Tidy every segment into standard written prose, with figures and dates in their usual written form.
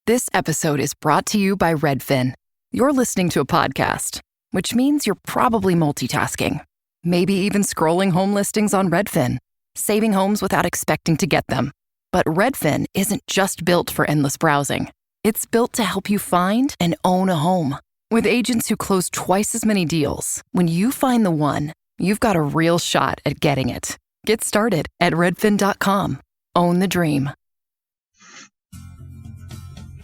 This episode is brought to you by Redfin. You're listening to a podcast, which means you're probably multitasking. Maybe even scrolling home listings on Redfin, saving homes without expecting to get them. But Redfin isn't just built for endless browsing. It's built to help you find and own a home. With agents who close twice as many deals, when you find the one, you've got a real shot at getting it. Get started at redfin.com. Own the dream.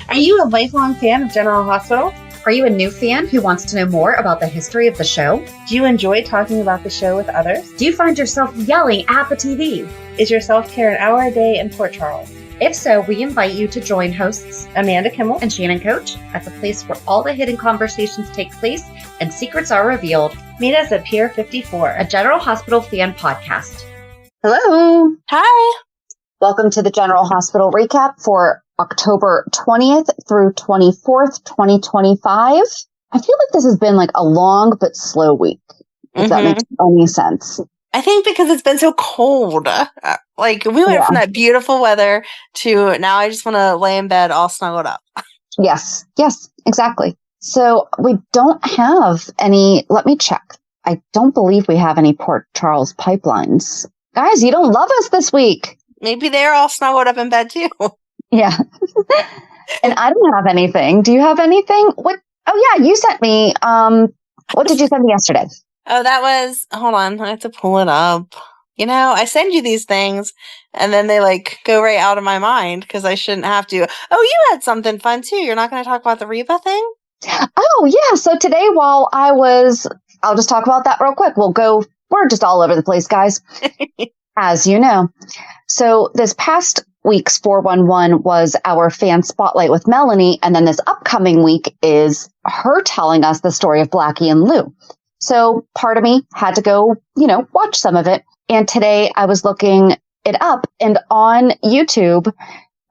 Are you a lifelong fan of General Hospital? Are you a new fan who wants to know more about the history of the show? Do you enjoy talking about the show with others? Do you find yourself yelling at the TV? Is your self-care an hour a day in Port Charles? If so, we invite you to join hosts Amanda Kimmel and Shannon Coach at the place where all the hidden conversations take place and secrets are revealed. Meet us at Pier 54, a General Hospital fan podcast. Hello. Hi. Welcome to the General Hospital recap for October 20th through 24th, 2025. I feel like this has been like a long but slow week, if that makes any sense. I think because it's been so cold. We went from that beautiful weather to now I just want to lay in bed all snuggled up. Yes, exactly. So we don't have any, let me check. I don't believe we have any Port Charles pipelines. Guys, you don't love us this week. Maybe they're all snuggled up in bed too. Yeah. And I don't have anything. Do you have anything? What? Oh yeah, you sent me, what did you send me yesterday? Oh, that was, hold on, I have to pull it up. You know, I send you these things and then they go right out of my mind because I shouldn't have to. Oh, you had something fun too. You're not going to talk about the Reba thing? Oh yeah. So today I'll just talk about that real quick. We're just all over the place, guys, as you know. So this past week's 411 was our fan spotlight with Melanie. And then this upcoming week is her telling us the story of Blackie and Lou. So part of me had to go, watch some of it. And today I was looking it up, and on YouTube,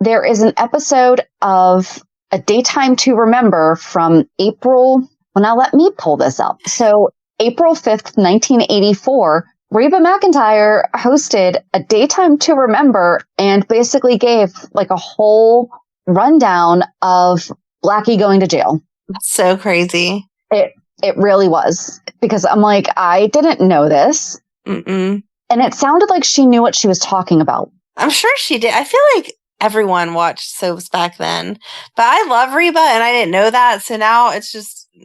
there is an episode of A Daytime to Remember from April. Well, now let me pull this up. So April 5th, 1984, Reba McEntire hosted A Daytime to Remember and basically gave a whole rundown of Blackie going to jail. That's so crazy. It really was, because I'm like, I didn't know this. Mm-mm. And it sounded like she knew what she was talking about. I'm sure she did. I feel like everyone watched soaps back then. But I love Reba, and I didn't know that. So now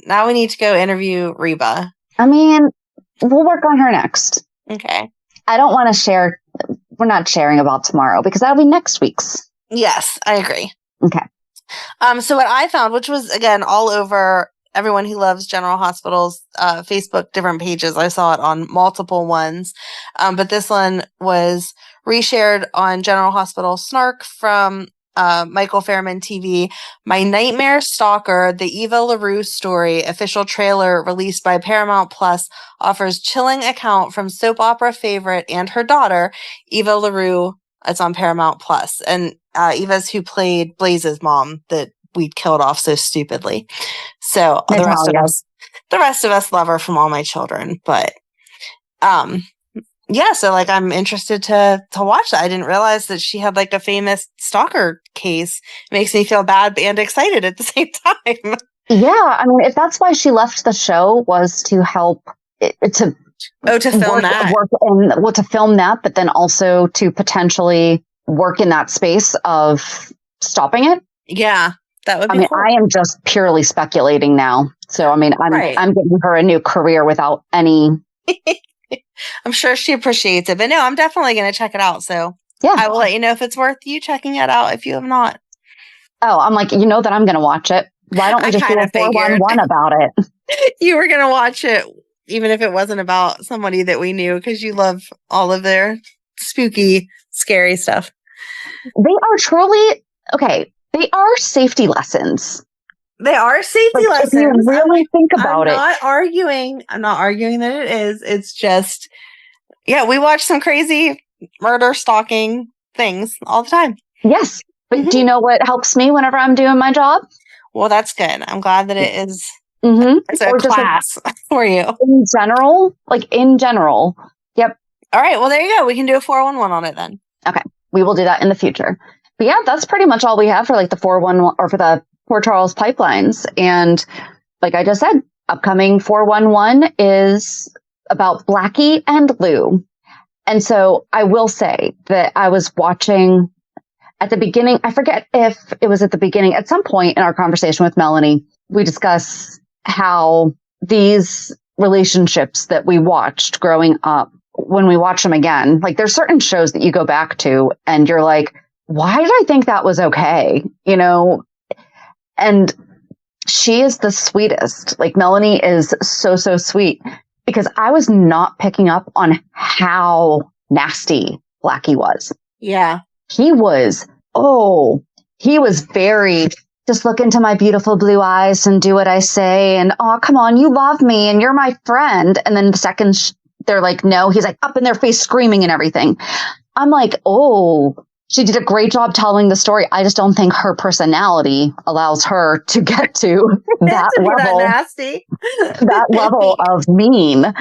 now we need to go interview Reba. I mean, we'll work on her next. Okay. I don't want to share. We're not sharing about tomorrow because that'll be next week's. Yes, I agree. Okay. So what I found, which was, again, all over everyone who loves General Hospital's Facebook different pages. I saw it on multiple ones. But this one was reshared on General Hospital Snark from Michael Fairman TV. My Nightmare Stalker, the Eva LaRue story, official trailer released by Paramount Plus, offers chilling account from soap opera favorite and her daughter, Eva LaRue. It's on Paramount Plus. And Eva's who played Blaze's mom that we'd killed off so stupidly. So the rest of us love her from All My Children. But so I'm interested to watch that. I didn't realize that she had a famous stalker case. It makes me feel bad and excited at the same time. Yeah, I mean, if that's why she left the show, was to help to film that. To film that, but then also to potentially work in that space of stopping it. Yeah. That would be cool. I am just purely speculating now. So, I'm giving her a new career without any. I'm sure she appreciates it, but no, I'm definitely going to check it out. So yeah, I will let you know if it's worth you checking it out if you have not. Oh, I'm that I'm going to watch it. Why don't we just do a 411 about it? You were going to watch it, even if it wasn't about somebody that we knew, because you love all of their spooky, scary stuff. They are truly, okay. They are safety lessons. They are safety lessons. If you really think about it. I'm not arguing that it is. It's just, we watch some crazy murder, stalking things all the time. Yes. But do you know what helps me whenever I'm doing my job? Well, that's good. I'm glad that it is it's a class for you. In general. Yep. All right. Well, there you go. We can do a 411 on it then. Okay. We will do that in the future. But yeah, that's pretty much all we have for like the 411 or for the Port Charles pipelines. And like I just said, upcoming 411 is about Blackie and Lou. And so I will say that I was watching at the beginning. I forget if it was at the beginning. At some point in our conversation with Melanie, we discuss how these relationships that we watched growing up, when we watch them again, like there's certain shows that you go back to and you're like, why did I think that was okay? You know, and she is the sweetest. Like Melanie is so, so sweet because I was not picking up on how nasty Blackie was. Yeah. He was very, just look into my beautiful blue eyes and do what I say. And, oh, come on, you love me and you're my friend. And then the second they're like, no, he's like up in their face screaming and everything. I'm like, oh, she did a great job telling the story. I just don't think her personality allows her to get to that level. That nasty. That level of mean.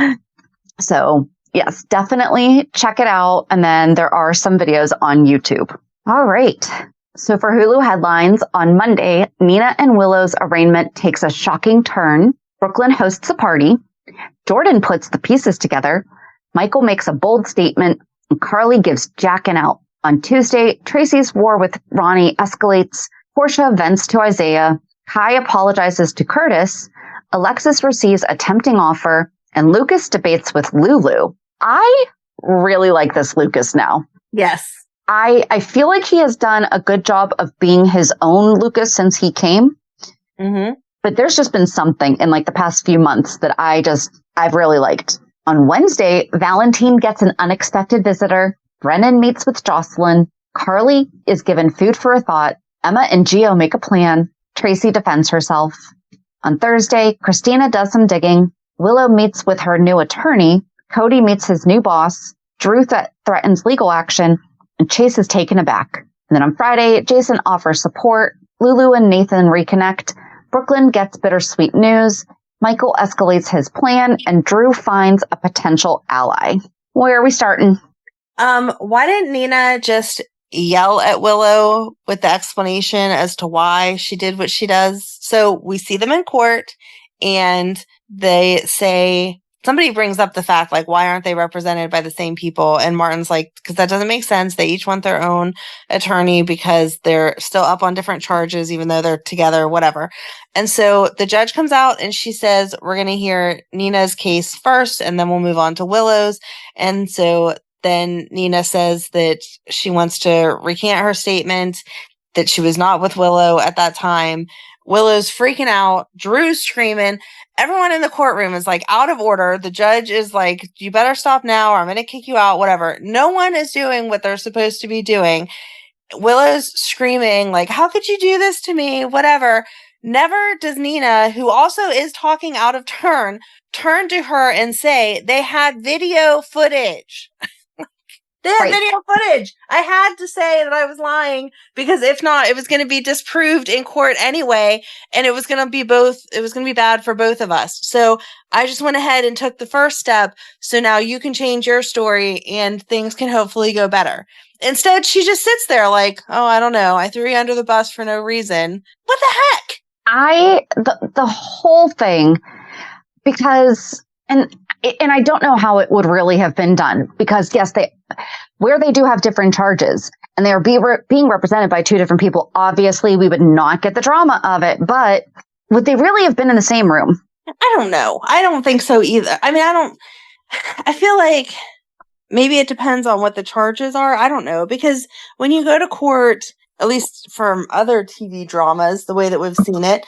So yes, definitely check it out. And then there are some videos on YouTube. All right. So for Hulu headlines, on Monday, Nina and Willow's arraignment takes a shocking turn. Brook Lynn hosts a party. Jordan puts the pieces together. Michael makes a bold statement. And Carly gives Jack an out. On Tuesday, Tracy's war with Ronnie escalates. Portia vents to Isaiah. Kai apologizes to Curtis. Alexis receives a tempting offer. And Lucas debates with Lulu. I really like this Lucas now. Yes. I feel like he has done a good job of being his own Lucas since he came. Mm-hmm. But there's just been something in like the past few months that I've really liked. On Wednesday, Valentin gets an unexpected visitor. Brennan meets with Jocelyn. Carly is given food for a thought. Emma and Gio make a plan. Tracy defends herself. On Thursday, Christina does some digging. Willow meets with her new attorney. Cody meets his new boss. Drew threatens legal action. And Chase is taken aback. And then on Friday, Jason offers support. Lulu and Nathan reconnect. Brook Lynn gets bittersweet news. Michael escalates his plan. And Drew finds a potential ally. Where are we starting? Why didn't Nina just yell at Willow with the explanation as to why she did what she does? So we see them in court and they say, somebody brings up the fact, like, why aren't they represented by the same people? And Martin's like, because that doesn't make sense. They each want their own attorney because they're still up on different charges, even though they're together, whatever. And so the judge comes out and she says, we're going to hear Nina's case first, and then we'll move on to Willow's. And so then Nina says that she wants to recant her statement, that she was not with Willow at that time. Willow's freaking out. Drew's screaming. Everyone in the courtroom is like out of order. The judge is like, you better stop now or I'm going to kick you out, whatever. No one is doing what they're supposed to be doing. Willow's screaming like, how could you do this to me? Whatever. Never does Nina, who also is talking out of turn to her and say they had video footage. They had video footage. I had to say that I was lying because if not, it was going to be disproved in court anyway. And it was going to be bad for both of us. So I just went ahead and took the first step. So now you can change your story and things can hopefully go better. Instead, she just sits there like, oh, I don't know. I threw you under the bus for no reason. What the heck? The whole thing, because, and I don't know how it would really have been done because yes, where they do have different charges and they are being represented by two different people. Obviously we would not get the drama of it, but would they really have been in the same room? I don't know. I don't think so either. I mean, I feel like maybe it depends on what the charges are. I don't know, because when you go to court, at least from other TV dramas, the way that we've seen it,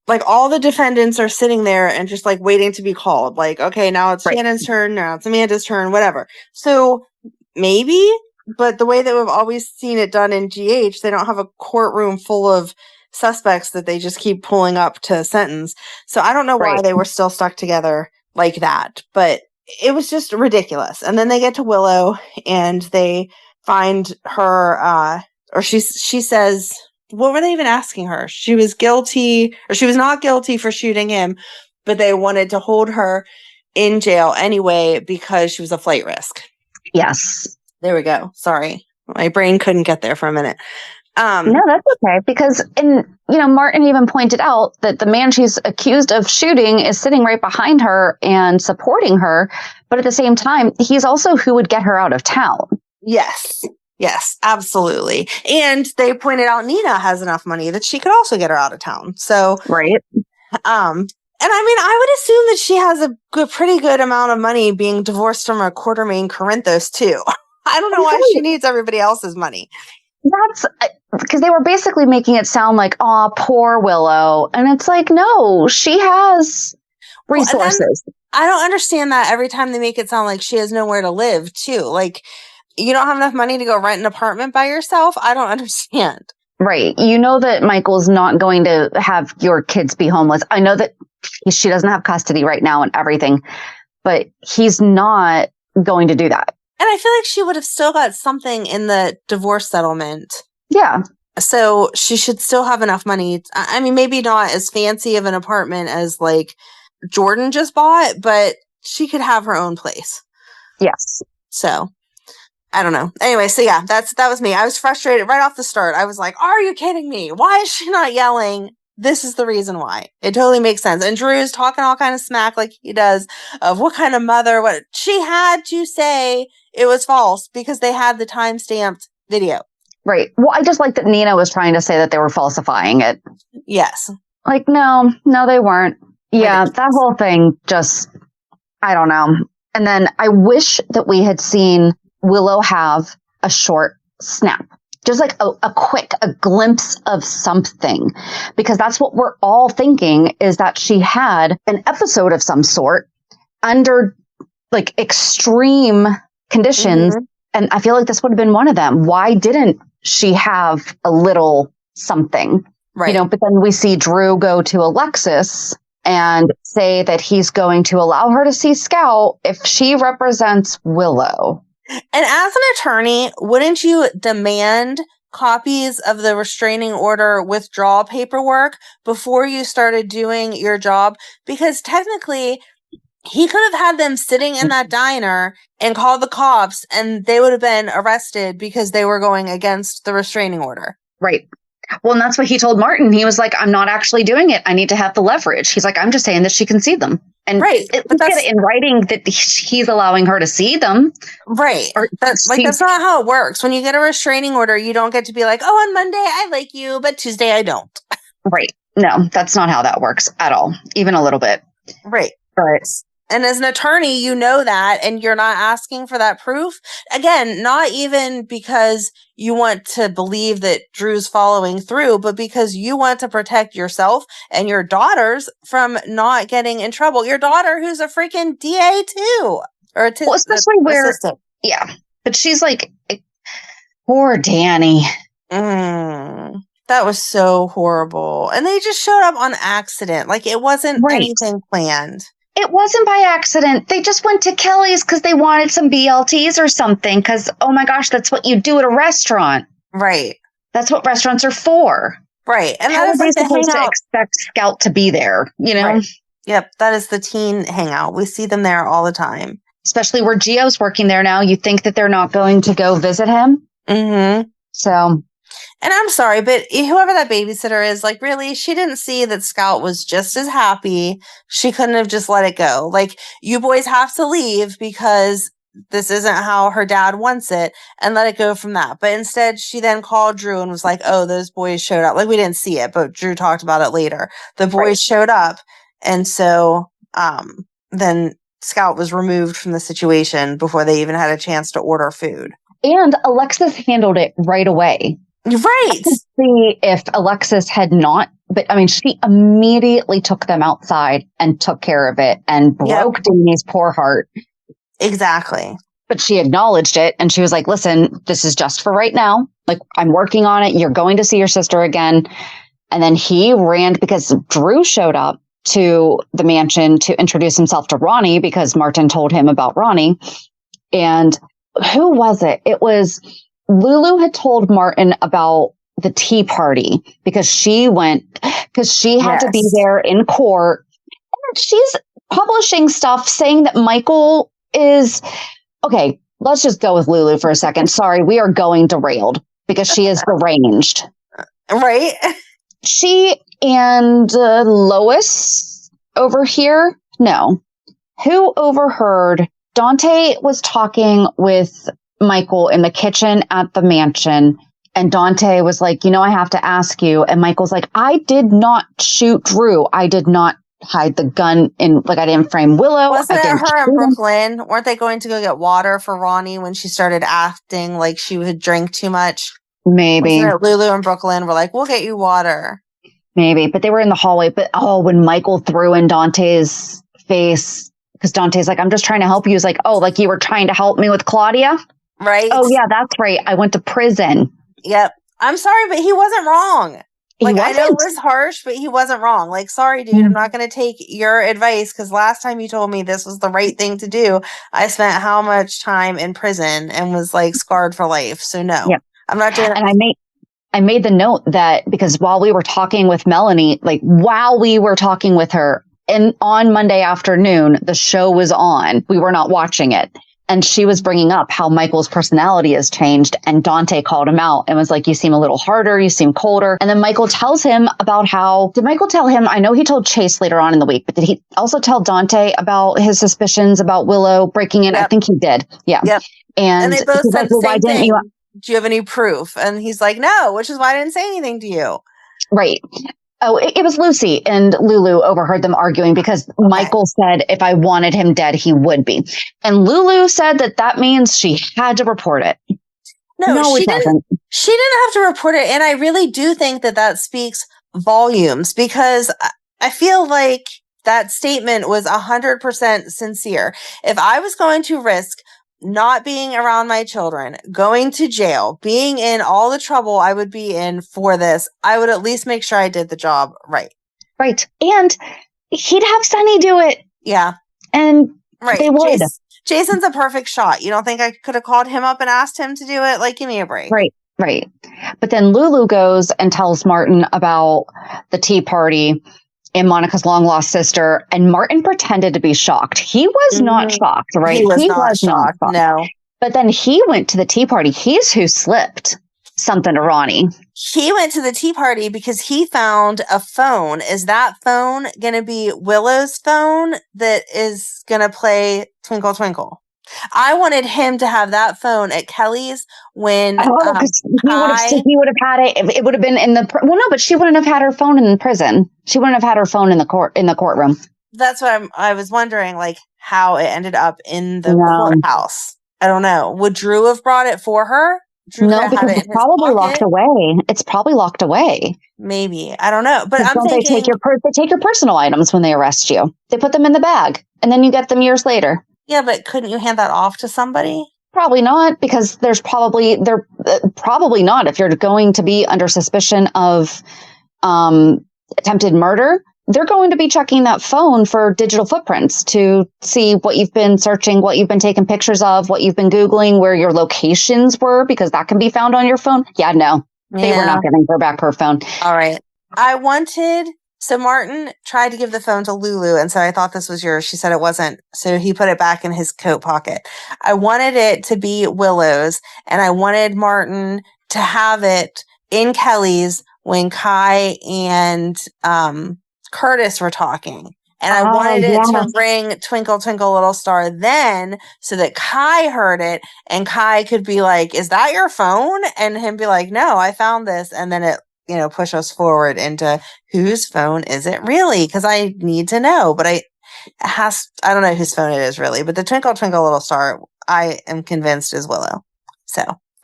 like all the defendants are sitting there and just like waiting to be called. Like, okay, now it's Shannon's turn. Now it's Amanda's turn, whatever. So maybe, but the way that we've always seen it done in GH, they don't have a courtroom full of suspects that they just keep pulling up to sentence. So I don't know why they were still stuck together like that, but it was just ridiculous. And then they get to Willow and they find her, or she says, what were they even asking her? She was guilty, or she was not guilty for shooting him, but they wanted to hold her in jail anyway because she was a flight risk. Yes. There we go. Sorry. My brain couldn't get there for a minute. No, that's okay. Because, Martin even pointed out that the man she's accused of shooting is sitting right behind her and supporting her. But at the same time, he's also who would get her out of town. Yes, absolutely. And they pointed out Nina has enough money that she could also get her out of town. So, right. And I mean, I would assume that she has a pretty good amount of money being divorced from a quartermain Corinthos too. I don't know why she needs everybody else's money. That's because they were basically making it sound like, "Aw, poor Willow," and it's like, no, she has resources. I don't understand that every time they make it sound like she has nowhere to live too. Like, you don't have enough money to go rent an apartment by yourself? I don't understand. Right. You know that Michael's not going to have your kids be homeless. I know that she doesn't have custody right now and everything, but he's not going to do that. And I feel like she would have still got something in the divorce settlement. Yeah. So she should still have enough money. I mean, maybe not as fancy of an apartment as like Jordan just bought, but she could have her own place. Yes. So I don't know. Anyway, so yeah, that was me. I was frustrated right off the start. I was like, are you kidding me? Why is she not yelling? This is the reason why. It totally makes sense. And Drew's talking all kind of smack like he does of what kind of mother, what she had to say it was false because they had the time-stamped video. Right. Well, I just like that Nina was trying to say that they were falsifying it. Yes. Like, no, they weren't. Yeah, that whole thing just, I don't know. And then I wish that we had seen Willow have a short snap. Just like a glimpse of something, because that's what we're all thinking, is that she had an episode of some sort under like extreme conditions. Mm-hmm. And I feel like this would have been one of them. Why didn't she have a little something? Right. But then we see Drew go to Alexis and say that he's going to allow her to see Scout if she represents Willow. And as an attorney, wouldn't you demand copies of the restraining order withdrawal paperwork before you started doing your job? Because technically, he could have had them sitting in that diner and called the cops, and they would have been arrested because they were going against the restraining order. Right. Well, and that's what he told Martin. He was like, I'm not actually doing it. I need to have the leverage. He's like, I'm just saying that she can see them. And right. But that's in writing that he's allowing her to see them. Right. That's not how it works. When you get a restraining order, you don't get to be like, oh, on Monday I like you, but Tuesday I don't. Right. No, that's not how that works at all. Even a little bit. Right. Right. And as an attorney, you know that, and you're not asking for that proof. Again, not even because you want to believe that Drew's following through, but because you want to protect yourself and your daughters from not getting in trouble. Your daughter, who's a freaking DA too, or especially where, assistant. Yeah, but she's like, poor Danny. That was so horrible, and they just showed up on accident. Like it wasn't anything planned. It wasn't by accident. They just went to Kelly's because they wanted some BLTs or something. Because, oh my gosh, that's what you do at a restaurant. Right. That's what restaurants are for. Right. And how are they supposed to expect Scout to be there, Right. Yep. That is the teen hangout. We see them there all the time. Especially where Gio's working there now. You think that they're not going to go visit him? Mm-hmm. So... And I'm sorry, but whoever that babysitter is, like, really, she didn't see that Scout was just as happy. She couldn't have just let it go. Like, you boys have to leave because this isn't how her dad wants it, and let it go from that. But instead, she then called Drew and was like, oh, those boys showed up. Like, we didn't see it, but Drew talked about it later. The boys showed up. And so then Scout was removed from the situation before they even had a chance to order food. And Alexis handled it right away. Right. See if Alexis had not, but I mean, she immediately took them outside and took care of it and broke Danny's poor heart. Exactly. But she acknowledged it and she was like, listen, this is just for right now. Like, I'm working on it. You're going to see your sister again. And then he ran because Drew showed up to the mansion to introduce himself to Ronnie because Martin told him about Ronnie. And who was it? It was... Lulu had told Martin about the tea party because she had to be there in court. And she's publishing stuff saying that Michael is okay. let's just go with Lulu for a second. Sorry, we are going derailed because she is deranged. Right? She and Lois over here? No. Who overheard? Dante was talking with Michael in the kitchen at the mansion. And Dante was like, I have to ask you. And Michael's like, I did not shoot Drew. I did not hide the gun I didn't frame Willow. Wasn't it her and Brook Lynn? Weren't they going to go get water for Ronnie when she started acting like she would drink too much? Maybe. Wasn't it Lulu and Brook Lynn were like, we'll get you water. Maybe, but they were in the hallway. But when Michael threw in Dante's face, because Dante's like, I'm just trying to help you. He's like, oh, like you were trying to help me with Claudia? Right. Oh, yeah, that's right. I went to prison. Yep. I'm sorry, but he wasn't wrong. I know it was harsh, but he wasn't wrong. Like, sorry, dude, I'm not going to take your advice because last time you told me this was the right thing to do, I spent how much time in prison and was like scarred for life. So no, I'm not doing that. And I made the note that because while we were talking with Melanie, while we were talking with her and on Monday afternoon, the show was on. We were not watching it. And she was bringing up how Michael's personality has changed. And Dante called him out and was like, you seem a little harder. You seem colder. And then Michael tells him about did Michael tell him? I know he told Chase later on in the week, but did he also tell Dante about his suspicions about Willow breaking in? Yep. I think he did. Yeah. Yep. And they both said the same thing. Do you have any proof? And he's like, no, which is why I didn't say anything to you. Right. Oh, it was Lucy and Lulu overheard them arguing because Michael said if I wanted him dead, he would be. And Lulu said that means she had to report it. No, she didn't. She didn't have to report it. And I really do think that speaks volumes because I feel like that statement was 100% sincere. If I was going to risk not being around my children, going to jail, being in all the trouble I would be in for this, I would at least make sure I did the job right. Right. And he'd have Sonny do it. Yeah. And they would. Jason's a perfect shot. You don't think I could have called him up and asked him to do it? Like, give me a break. Right. But then Lulu goes and tells Martin about the tea party and Monica's long-lost sister, and Martin pretended to be shocked. He was not shocked, right? He was not shocked, no. But then he went to the tea party. He's who slipped something to Ronnie. He went to the tea party because he found a phone. Is that phone going to be Willow's phone that is going to play Twinkle Twinkle? I wanted him to have that phone at Kelly's when he would have had it. It would have been in the but she wouldn't have had her phone in prison. She wouldn't have had her phone in the courtroom. That's what I was wondering, like how it ended up in the courthouse. I don't know. Would Drew have brought it for her? Drew no, because it's probably locked away. It's probably locked away. Maybe. I don't know. But I'm thinking they take your personal items when they arrest you. They put them in the bag and then you get them years later. Yeah, but couldn't you hand that off to somebody? Probably not, because they're probably not. If you're going to be under suspicion of attempted murder, they're going to be checking that phone for digital footprints to see what you've been searching, what you've been taking pictures of, what you've been Googling, where your locations were, because that can be found on your phone. Yeah, no, they were not giving her back her phone. All right. So Martin tried to give the phone to Lulu and said, I thought this was yours. She said it wasn't. So he put it back in his coat pocket. I wanted it to be Willow's, and I wanted Martin to have it in Kelly's when Kai and Curtis were talking. And I wanted it to ring Twinkle, Twinkle, Little Star then so that Kai heard it and Kai could be like, is that your phone? And him be like, no, I found this. And then it, push us forward into whose phone is it really? Because I need to know, but I don't know whose phone it is really, but the Twinkle, Twinkle, Little Star, I am convinced is Willow. So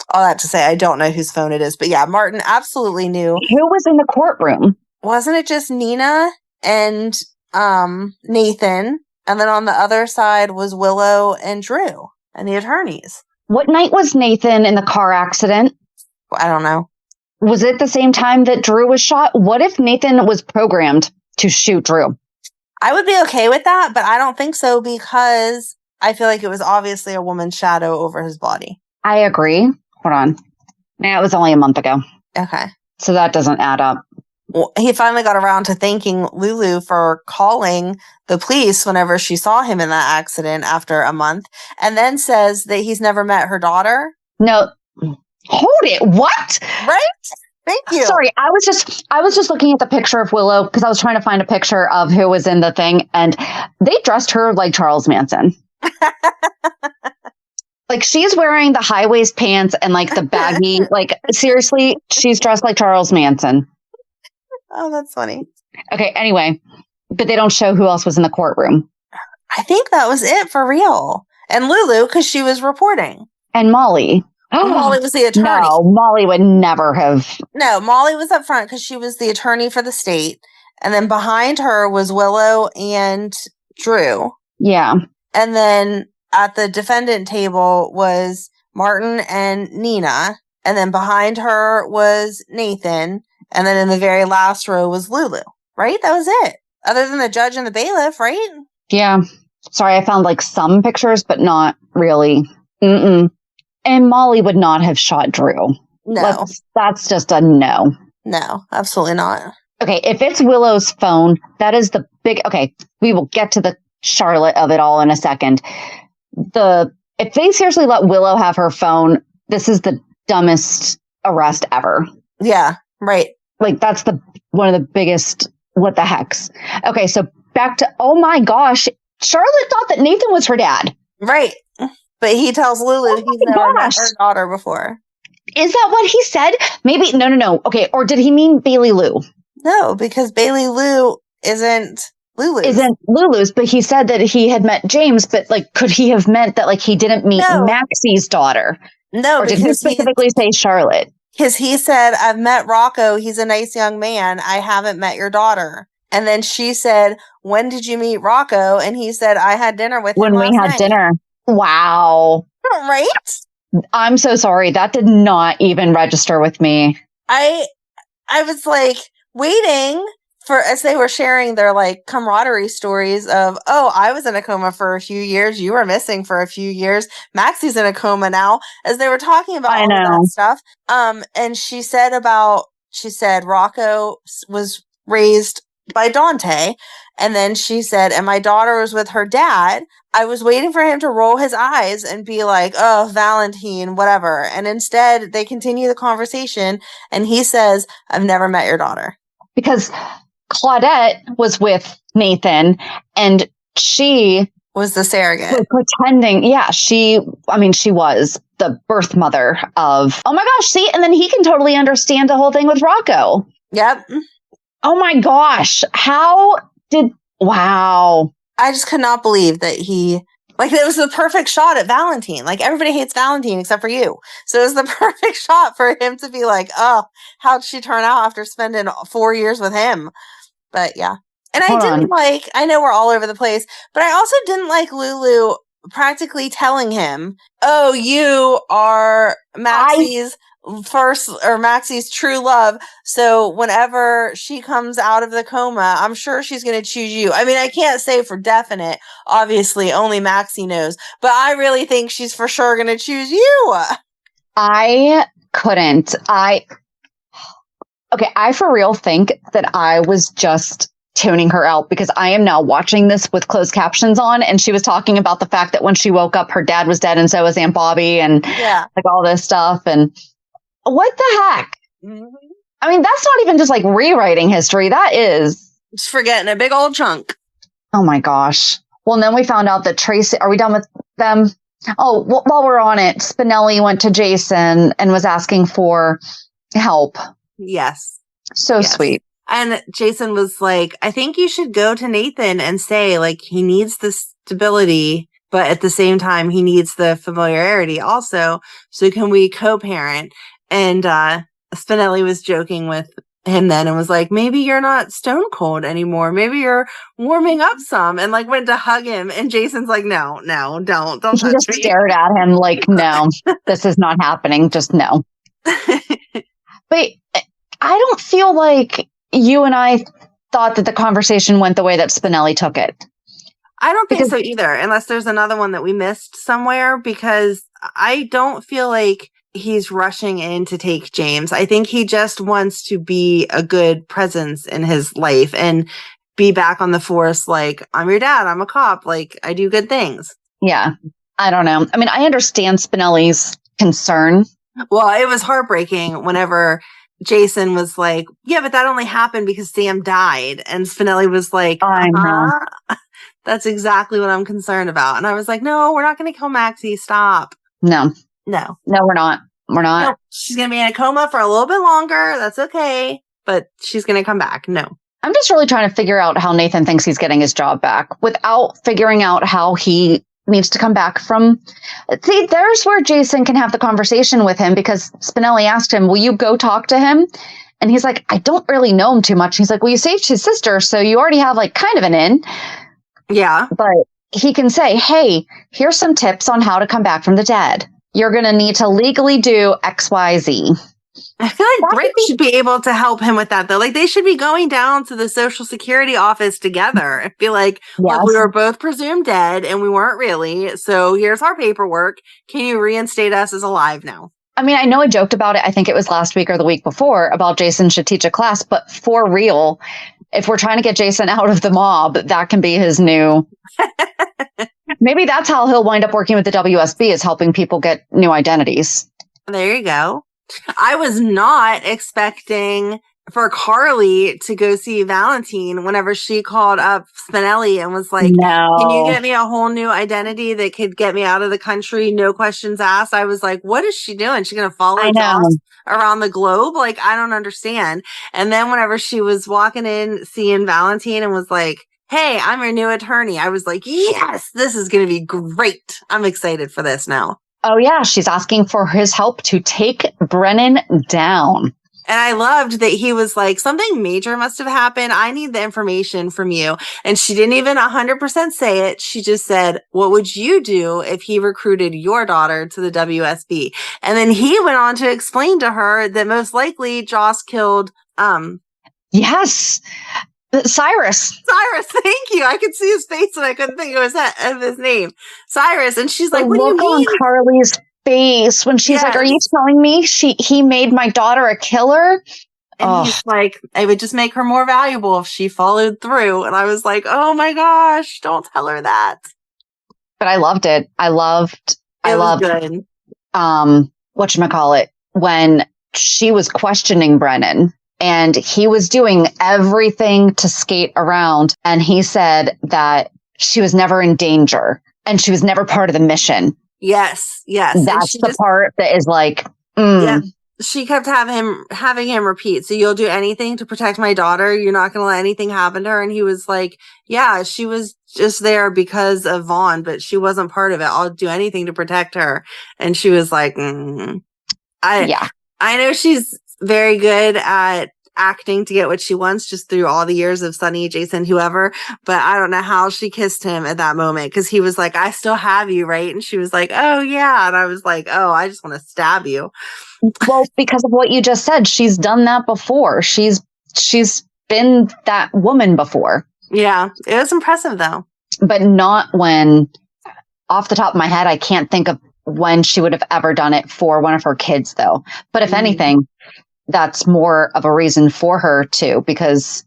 all that to say, I don't know whose phone it is, but yeah, Martin absolutely knew. Who was in the courtroom? Wasn't it just Nina and Nathan? And then on the other side was Willow and Drew and the attorneys. What night was Nathan in the car accident? I don't know. Was it the same time that Drew was shot? What if Nathan was programmed to shoot Drew? I would be okay with that, but I don't think so because I feel like it was obviously a woman's shadow over his body. I agree. Hold on. Yeah, it was only a month ago. Okay. So that doesn't add up. he finally got around to thanking Lulu for calling the police whenever she saw him in that accident after a month, and then says that he's never met her daughter. No, hold it. What? Right? Thank you. Sorry, I was just looking at the picture of Willow because I was trying to find a picture of who was in the thing, and they dressed her like Charles Manson. Like, she's wearing the high waist pants and like the baggy, like, seriously, she's dressed like Charles Manson. Oh, that's funny. Okay, anyway, but they don't show who else was in the courtroom. I think that was it for real. And Lulu, because she was reporting. And Molly. Molly was the attorney. No, Molly would never have. No, Molly was up front because she was the attorney for the state. And then behind her was Willow and Drew. Yeah. And then at the defendant table was Martin and Nina. And then behind her was Nathan. And then in the very last row was Lulu. Right? That was it. Other than the judge and the bailiff, right? Yeah. Sorry, I found like some pictures, but not really. Mm-mm. And Molly would not have shot Drew. No. That's just a no. No, absolutely not. Okay, if it's Willow's phone, that is the big... Okay, we will get to the Charlotte of it all in a second. If they seriously let Willow have her phone, this is the dumbest arrest ever. Yeah, right. Like, that's one of the biggest what the hecks. Okay, so back to, oh my gosh, Charlotte thought that Nathan was her dad. Right. But he tells Lulu he's never met her daughter before. Is that what he said? Maybe, no. Okay, or did he mean Bailey Lou? No, because Bailey Lou isn't Lulu's. Isn't Lulu's, but he said that he had met James, but like, could he have meant that like he didn't meet Maxie's daughter? No, or did he specifically say Charlotte? Because he said, I've met Rocco. He's a nice young man. I haven't met your daughter. And then she said, when did you meet Rocco? And he said, I had dinner with him when we had night. Dinner. Wow. Right? I'm so sorry. That did not even register with me. I was like waiting for, as they were sharing their like camaraderie stories of, oh, I was in a coma for a few years. You were missing for a few years. Maxie's in a coma now. As they were talking about all of that stuff. And she said Rocco was raised by Dante. And then she said, and my daughter was with her dad. I was waiting for him to roll his eyes and be like, oh, Valentin, whatever. And instead, they continue the conversation. And he says, I've never met your daughter. Because Claudette was with Nathan and she was the surrogate. Was pretending. Yeah, she was the birth mother of, oh my gosh, see? And then he can totally understand the whole thing with Rocco. Yep. Oh my gosh. Wow. I just could not believe that it was the perfect shot at Valentin. Like, everybody hates Valentin except for you. So it was the perfect shot for him to be like, oh, how'd she turn out after spending 4 years with him? But yeah. And I know we're all over the place, but I also didn't like Lulu practically telling him, oh, you are Maxie's Maxie's true love. So whenever she comes out of the coma, I'm sure she's going to choose you. I mean, I can't say for definite. Obviously, only Maxie knows. But I really think she's for sure going to choose you. I couldn't. I for real think that I was just tuning her out because I am now watching this with closed captions on, and she was talking about the fact that when she woke up, her dad was dead and so was Aunt Bobby and like all this stuff. And what the heck? Mm-hmm. I mean, that's not even just like rewriting history. That is just forgetting a big old chunk. Oh my gosh. Well, and then we found out that Tracy, are we done with them? Oh, well, while we're on it, Spinelli went to Jason and was asking for help. Yes. So sweet. And Jason was like, I think you should go to Nathan and say, like, he needs the stability, but at the same time, he needs the familiarity also. So can we co-parent? And Spinelli was joking with him then and was like, maybe you're not stone cold anymore. Maybe you're warming up some, and like went to hug him. And Jason's like, no, don't touch me. He just stared at him like, no, this is not happening. Just no. But I don't feel like you and I thought that the conversation went the way that Spinelli took it. I don't think so either, unless there's another one that we missed somewhere, because I don't feel like he's rushing in to take James. I think he just wants to be a good presence in his life and be back on the force. Like, I'm your dad. I'm a cop. Like, I do good things. Yeah. I don't know. I mean, I understand Spinelli's concern. Well, it was heartbreaking whenever Jason was like, yeah, but that only happened because Sam died. And Spinelli was like, I know. That's exactly what I'm concerned about. And I was like, no, we're not going to kill Maxie. Stop. No, No, we're not. We're not. No, she's going to be in a coma for a little bit longer. That's okay. But she's going to come back. No. I'm just really trying to figure out how Nathan thinks he's getting his job back without figuring out how he needs to come back from. See, there's where Jason can have the conversation with him, because Spinelli asked him, will you go talk to him? And he's like, I don't really know him too much. He's like, well, you saved his sister, so you already have like kind of an in. Yeah. But he can say, hey, here's some tips on how to come back from the dead. You're going to need to legally do X, Y, Z. I feel like Britt should be able to help him with that, though. Like, they should be going down to the Social Security office together and be like, look, we were both presumed dead and we weren't really. So here's our paperwork. Can you reinstate us as alive now? I mean, I know I joked about it. I think it was last week or the week before about Jason should teach a class, but for real, if we're trying to get Jason out of the mob, that can be his new. Maybe that's how he'll wind up working with the WSB, is helping people get new identities. There you go. I was not expecting for Carly to go see Valentin whenever she called up Spinelli and was like, can you get me a whole new identity that could get me out of the country? No questions asked. I was like, what is she doing? She's going to follow Joss around the globe? Like, I don't understand. And then whenever she was walking in, seeing Valentin and was like, hey, I'm your new attorney, I was like, yes, this is going to be great. I'm excited for this now. Oh, yeah. She's asking for his help to take Brennan down. And I loved that he was like, something major must have happened. I need the information from you. And she didn't even 100% say it. She just said, what would you do if he recruited your daughter to the WSB? And then he went on to explain to her that most likely Joss killed, Yes. Cyrus, thank you. I could see his face and I couldn't think of his name. Cyrus. And she's like, what do you mean? On Carly's face when she's like, are you telling me he made my daughter a killer? And he's like, it would just make her more valuable if she followed through. And I was like, oh my gosh, don't tell her that. But I loved it. I loved good. Whatchamacallit, when she was questioning Brennan and he was doing everything to skate around, and he said that she was never in danger and she was never part of the mission. Yes. That's the part that is like, Yeah. She kept having him repeat, so you'll do anything to protect my daughter? You're not going to let anything happen to her? And he was like, yeah, she was just there because of Vaughn, but she wasn't part of it. I'll do anything to protect her. And she was like, I know she's very good at acting to get what she wants just through all the years of Sonny, Jason, whoever, but I don't know how she kissed him at that moment, because he was like, I still have you, right? And she was like, oh yeah. And I was like, oh, I just want to stab you. Well, because of what you just said, she's done that before. She's been that woman before. Yeah, it was impressive though. But not when, off the top of my head, I can't think of when she would have ever done it for one of her kids though. But if anything, that's more of a reason for her too, because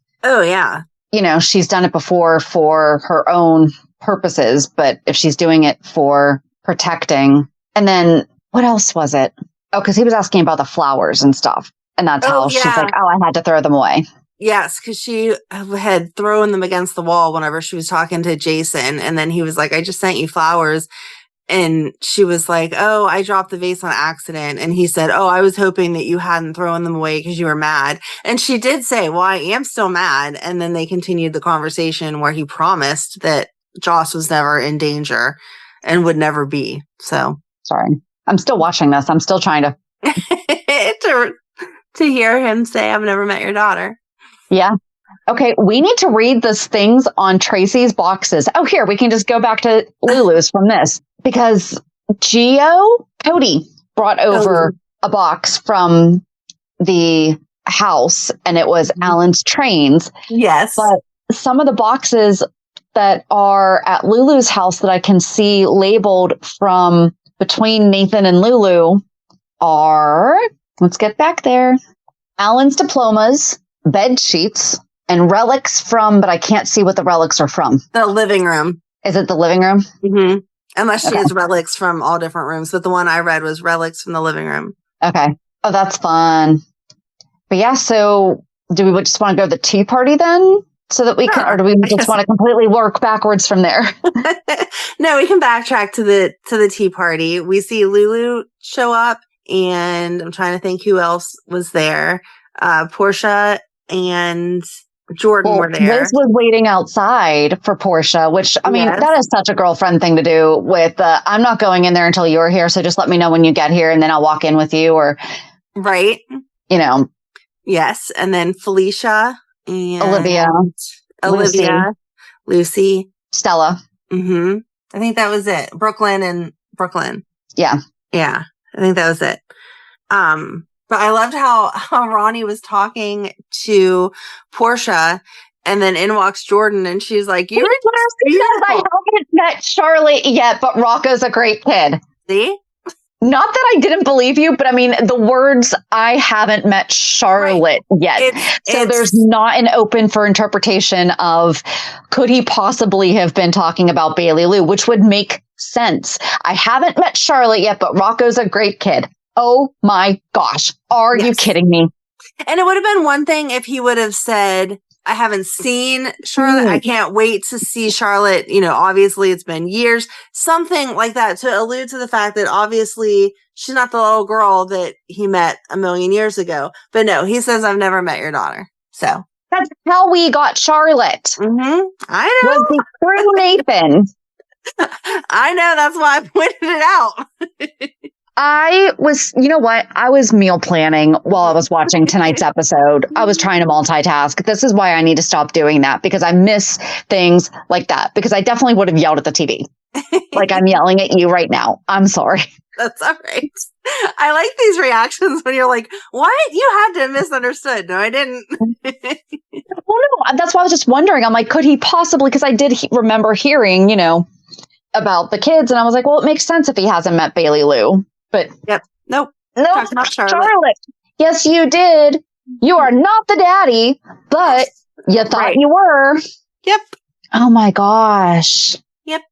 she's done it before for her own purposes, but if she's doing it for protecting. And then what else was it? Oh, because he was asking about the flowers and stuff, and that's how she's like, oh, I had to throw them away. Yes, because she had thrown them against the wall whenever she was talking to Jason, and then he was like, I just sent you flowers. And she was like, oh, I dropped the vase on accident. And he said, oh, I was hoping that you hadn't thrown them away because you were mad. And she did say, well, I am still mad. And then they continued the conversation where he promised that Joss was never in danger and would never be. So sorry, I'm still watching this. I'm still trying to to hear him say, I've never met your daughter. Yeah. Okay, we need to read these things on Tracy's boxes. Oh, here, we can just go back to Lulu's from this. Because Cody brought over a box from the house, and it was Alan's trains. Yes. But some of the boxes that are at Lulu's house that I can see labeled from between Nathan and Lulu are, let's get back there, Alan's diplomas, bed sheets, and relics from, but I can't see what the relics are from. The living room. Is it the living room? Mm-hmm. Unless she has relics from all different rooms. But the one I read was relics from the living room. Okay. Oh, that's fun. But yeah, so do we just want to go to the tea party then? So that we can, or do we just want to completely work backwards from there? No, we can backtrack to the tea party. We see Lulu show up, and I'm trying to think who else was there. Portia and Jordan were there. Liz was waiting outside for Portia, which, I mean, that is such a girlfriend thing to do with, I'm not going in there until you're here, so just let me know when you get here, and then I'll walk in with you, or... Right. You know. Yes, and then Felicia and... Olivia. Lucy. Stella. Mm-hmm. I think that was it. Brook Lynn. Yeah. Yeah, I think that was it. But I loved how Ronnie was talking to Portia, and then in walks Jordan, and she's like, "You I haven't met Charlotte yet, but Rocco's a great kid." See? Not that I didn't believe you, but I mean, the words, I haven't met Charlotte yet. So there's not an open for interpretation of, could he possibly have been talking about Bailey Lou, which would make sense. I haven't met Charlotte yet, but Rocco's a great kid. Oh my gosh. Are you kidding me? And it would have been one thing if he would have said, I haven't seen Charlotte. I can't wait to see Charlotte. You know, obviously it's been years, something like that, to allude to the fact that obviously she's not the little girl that he met a million years ago. But no, he says, I've never met your daughter. So that's how we got Charlotte. Mm-hmm. I know. Was the true Nathan. I know. That's why I pointed it out. I was meal planning while I was watching tonight's episode. I was trying to multitask. This is why I need to stop doing that, because I miss things like that, because I definitely would have yelled at the TV. Like I'm yelling at you right now. I'm sorry. That's all right. I like these reactions when you're like, what? You had to have misunderstood. No, I didn't. Well, no, that's why I was just wondering. I'm like, could he possibly, because I did remember hearing, about the kids. And I was like, well, it makes sense if he hasn't met Bailey Lou. But Nope. Charlotte. Yes, you did. You are not the daddy, but you thought you were. Yep. Oh my gosh. Yep.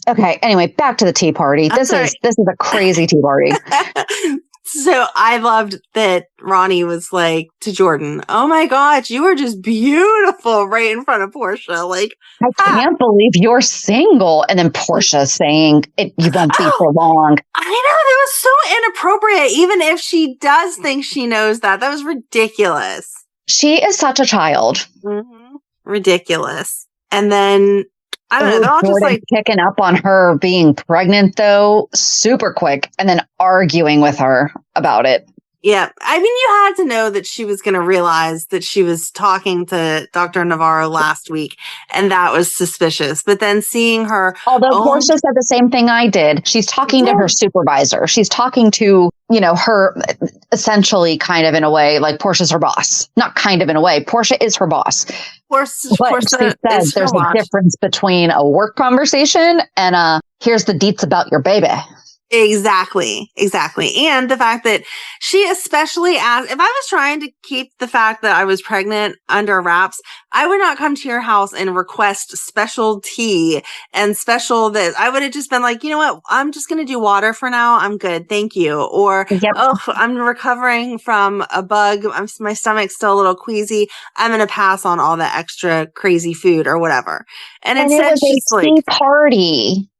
Okay. Anyway, back to the tea party. This is a crazy tea party. So I loved that Ronnie was like to Jordan, oh my gosh, you are just beautiful right in front of Portia. Like, I can't believe you're single. And then Portia saying you won't be for long. I know, that was so inappropriate. Even if she does think she knows that was ridiculous. She is such a child. Mm-hmm. Ridiculous. And then I don't know. They're all just like picking up on her being pregnant, though, super quick, and then arguing with her about it. Yeah. I mean, you had to know that she was going to realize that she was talking to Dr. Navarro last week, and that was suspicious. But then seeing her... Although Portia said the same thing I did. She's talking to her supervisor. She's talking to, her essentially kind of in a way, like Portia's her boss. Not kind of in a way. Portia is her boss. Portia says there's a difference between a work conversation and here's the deets about your baby. Exactly. And the fact that she especially asked, if I was trying to keep the fact that I was pregnant under wraps, I would not come to your house and request special tea and special this. I would have just been like, you know what? I'm just going to do water for now. I'm good. Thank you. Or, I'm recovering from a bug. My stomach's still a little queasy. I'm going to pass on all the extra crazy food or whatever. And instead, it was a tea party.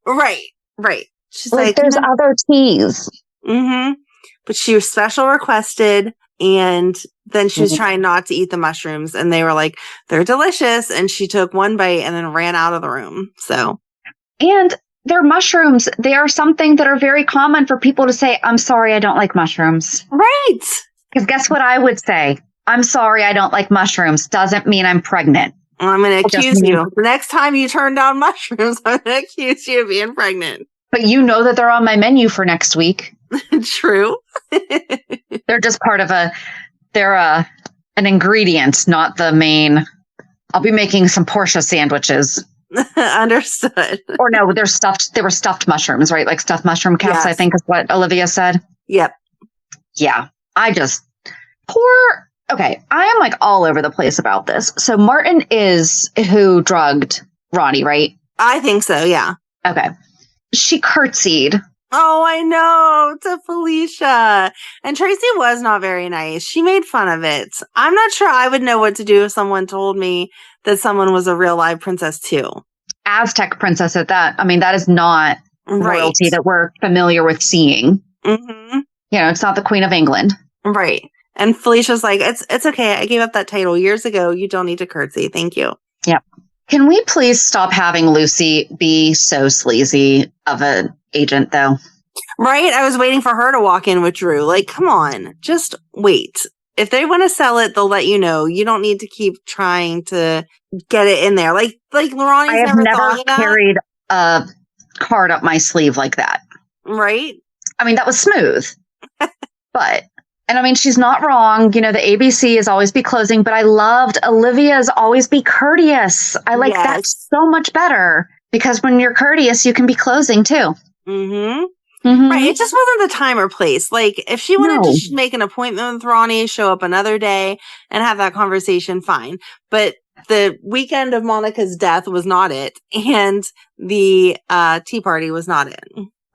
Right. She's like there's other teas. Mm-hmm. But she was special requested, and then she was trying not to eat the mushrooms, and they were like, they're delicious. And she took one bite and then ran out of the room. So, and they're mushrooms. They are something that are very common for people to say, I'm sorry, I don't like mushrooms. Right. Because guess what I would say? I'm sorry, I don't like mushrooms. Doesn't mean I'm pregnant. I'm going to accuse you. The next time you turn down mushrooms, I'm going to accuse you of being pregnant. But you know that they're on my menu for next week. True. They're just part of they're an ingredient, not the main. I'll be making some Portia sandwiches. Understood. Or no, they were stuffed mushrooms, right? Like stuffed mushroom caps, yes. I think is what Olivia said. Yep. Yeah, okay, I am like all over the place about this. So Martin is who drugged Ronnie, right? I think so, yeah. Okay. She curtsied. Oh, I know, to Felicia. And Tracy was not very nice. She made fun of it. I'm not sure I would know what to do if someone told me that someone was a real live princess too. Aztec princess at that. I mean, that is not royalty that we're familiar with seeing. Mm-hmm. You know, it's not the Queen of England. Right. And Felicia's like, it's okay. I gave up that title years ago. You don't need to curtsy. Thank you. Yep. Can we please stop having Lucy be so sleazy of an agent, though? Right? I was waiting for her to walk in with Drew. Like, come on. Just wait. If they want to sell it, they'll let you know. You don't need to keep trying to get it in there. Like Ronnie's I have never thought of carried a card up my sleeve like that. Right? I mean, that was smooth. And I mean, she's not wrong. You know, the ABC is always be closing, but I loved Olivia's always be courteous. I like that so much better because when you're courteous, you can be closing too. Mm-hmm. Mm-hmm. Right. It just wasn't the time or place. Like, if she wanted to make an appointment with Ronnie, show up another day and have that conversation, fine. But the weekend of Monica's death was not it. And the tea party was not it.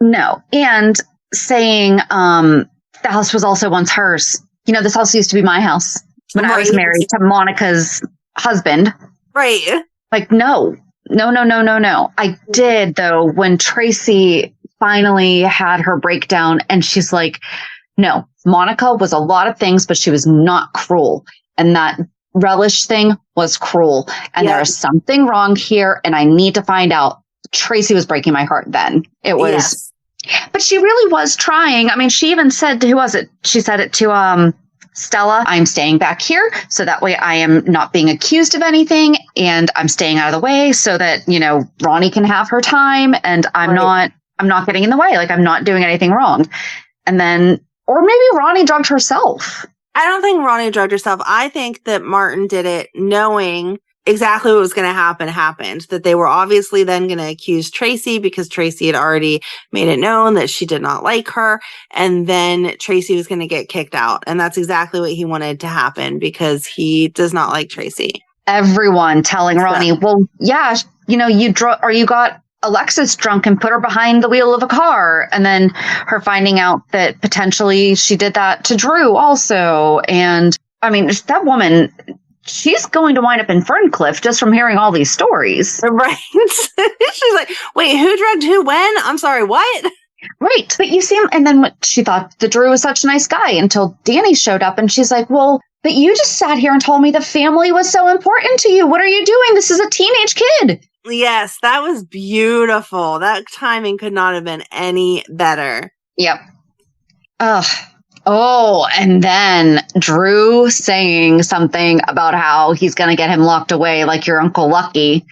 No. And saying the house was also once hers. You know, this house used to be my house when I was married to Monica's husband. Right. Like, no. I did, though, when Tracy finally had her breakdown and she's like, no, Monica was a lot of things, but she was not cruel. And that relish thing was cruel. And there is something wrong here. And I need to find out. Tracy was breaking my heart then. It was, but she really was trying. I mean, she even said, who was it? She said it to, Stella, I'm staying back here so that way I am not being accused of anything and I'm staying out of the way so that, you know, Ronnie can have her time and I'm not getting in the way. Like, I'm not doing anything wrong. And then, or maybe Ronnie drugged herself. I don't think Ronnie drugged herself. I think that Martin did it knowing exactly what was going to happened. That they were obviously then going to accuse Tracy because Tracy had already made it known that she did not like her. And then Tracy was going to get kicked out. And that's exactly what he wanted to happen because he does not like Tracy. Everyone telling Ronnie, well, yeah, you know, you got Alexis drunk and put her behind the wheel of a car. And then her finding out that potentially she did that to Drew also. And I mean, that woman, she's going to wind up in Ferncliff just from hearing all these stories. Right. She's like, wait, who drugged who when? I'm sorry, what? Right. But you see, and then she thought the Drew was such a nice guy until Danny showed up and she's like, well, but you just sat here and told me the family was so important to you. What are you doing? This is a teenage kid. Yes, that was beautiful. That timing could not have been any better. Yep. Oh, and then Drew saying something about how he's going to get him locked away like your Uncle Lucky.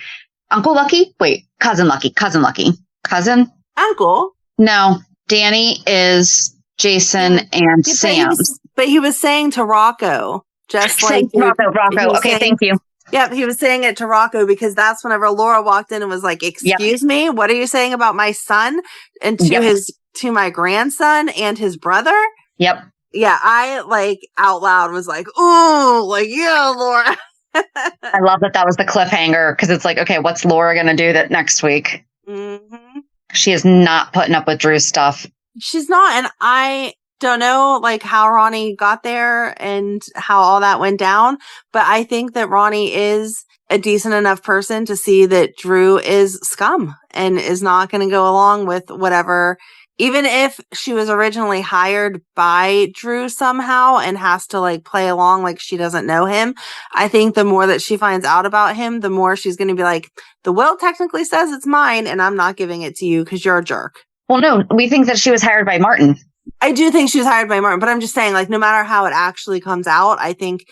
Uncle Lucky? Wait, Cousin Lucky. Cousin Lucky. Cousin? Uncle? No, Danny is Jason and Sam's. But he was saying to Rocco, just like... Rocco. Okay, thank you. Yep, he was saying it to Rocco because that's whenever Laura walked in and was like, excuse me, what are you saying about my son? And to my grandson and his brother? Yep. Yeah, I like out loud was like, ooh, like, yeah, Laura. I love that was the cliffhanger because it's like, okay, what's Laura going to do that next week? Mm-hmm. She is not putting up with Drew's stuff. She's not. And I don't know like how Ronnie got there and how all that went down. But I think that Ronnie is a decent enough person to see that Drew is scum and is not going to go along with whatever. Even if she was originally hired by Drew somehow and has to like play along like she doesn't know him, I think the more that she finds out about him, the more she's going to be like, the will technically says it's mine and I'm not giving it to you because you're a jerk. Well, no, we think that she was hired by Martin. I do think she was hired by Martin, but I'm just saying like no matter how it actually comes out, I think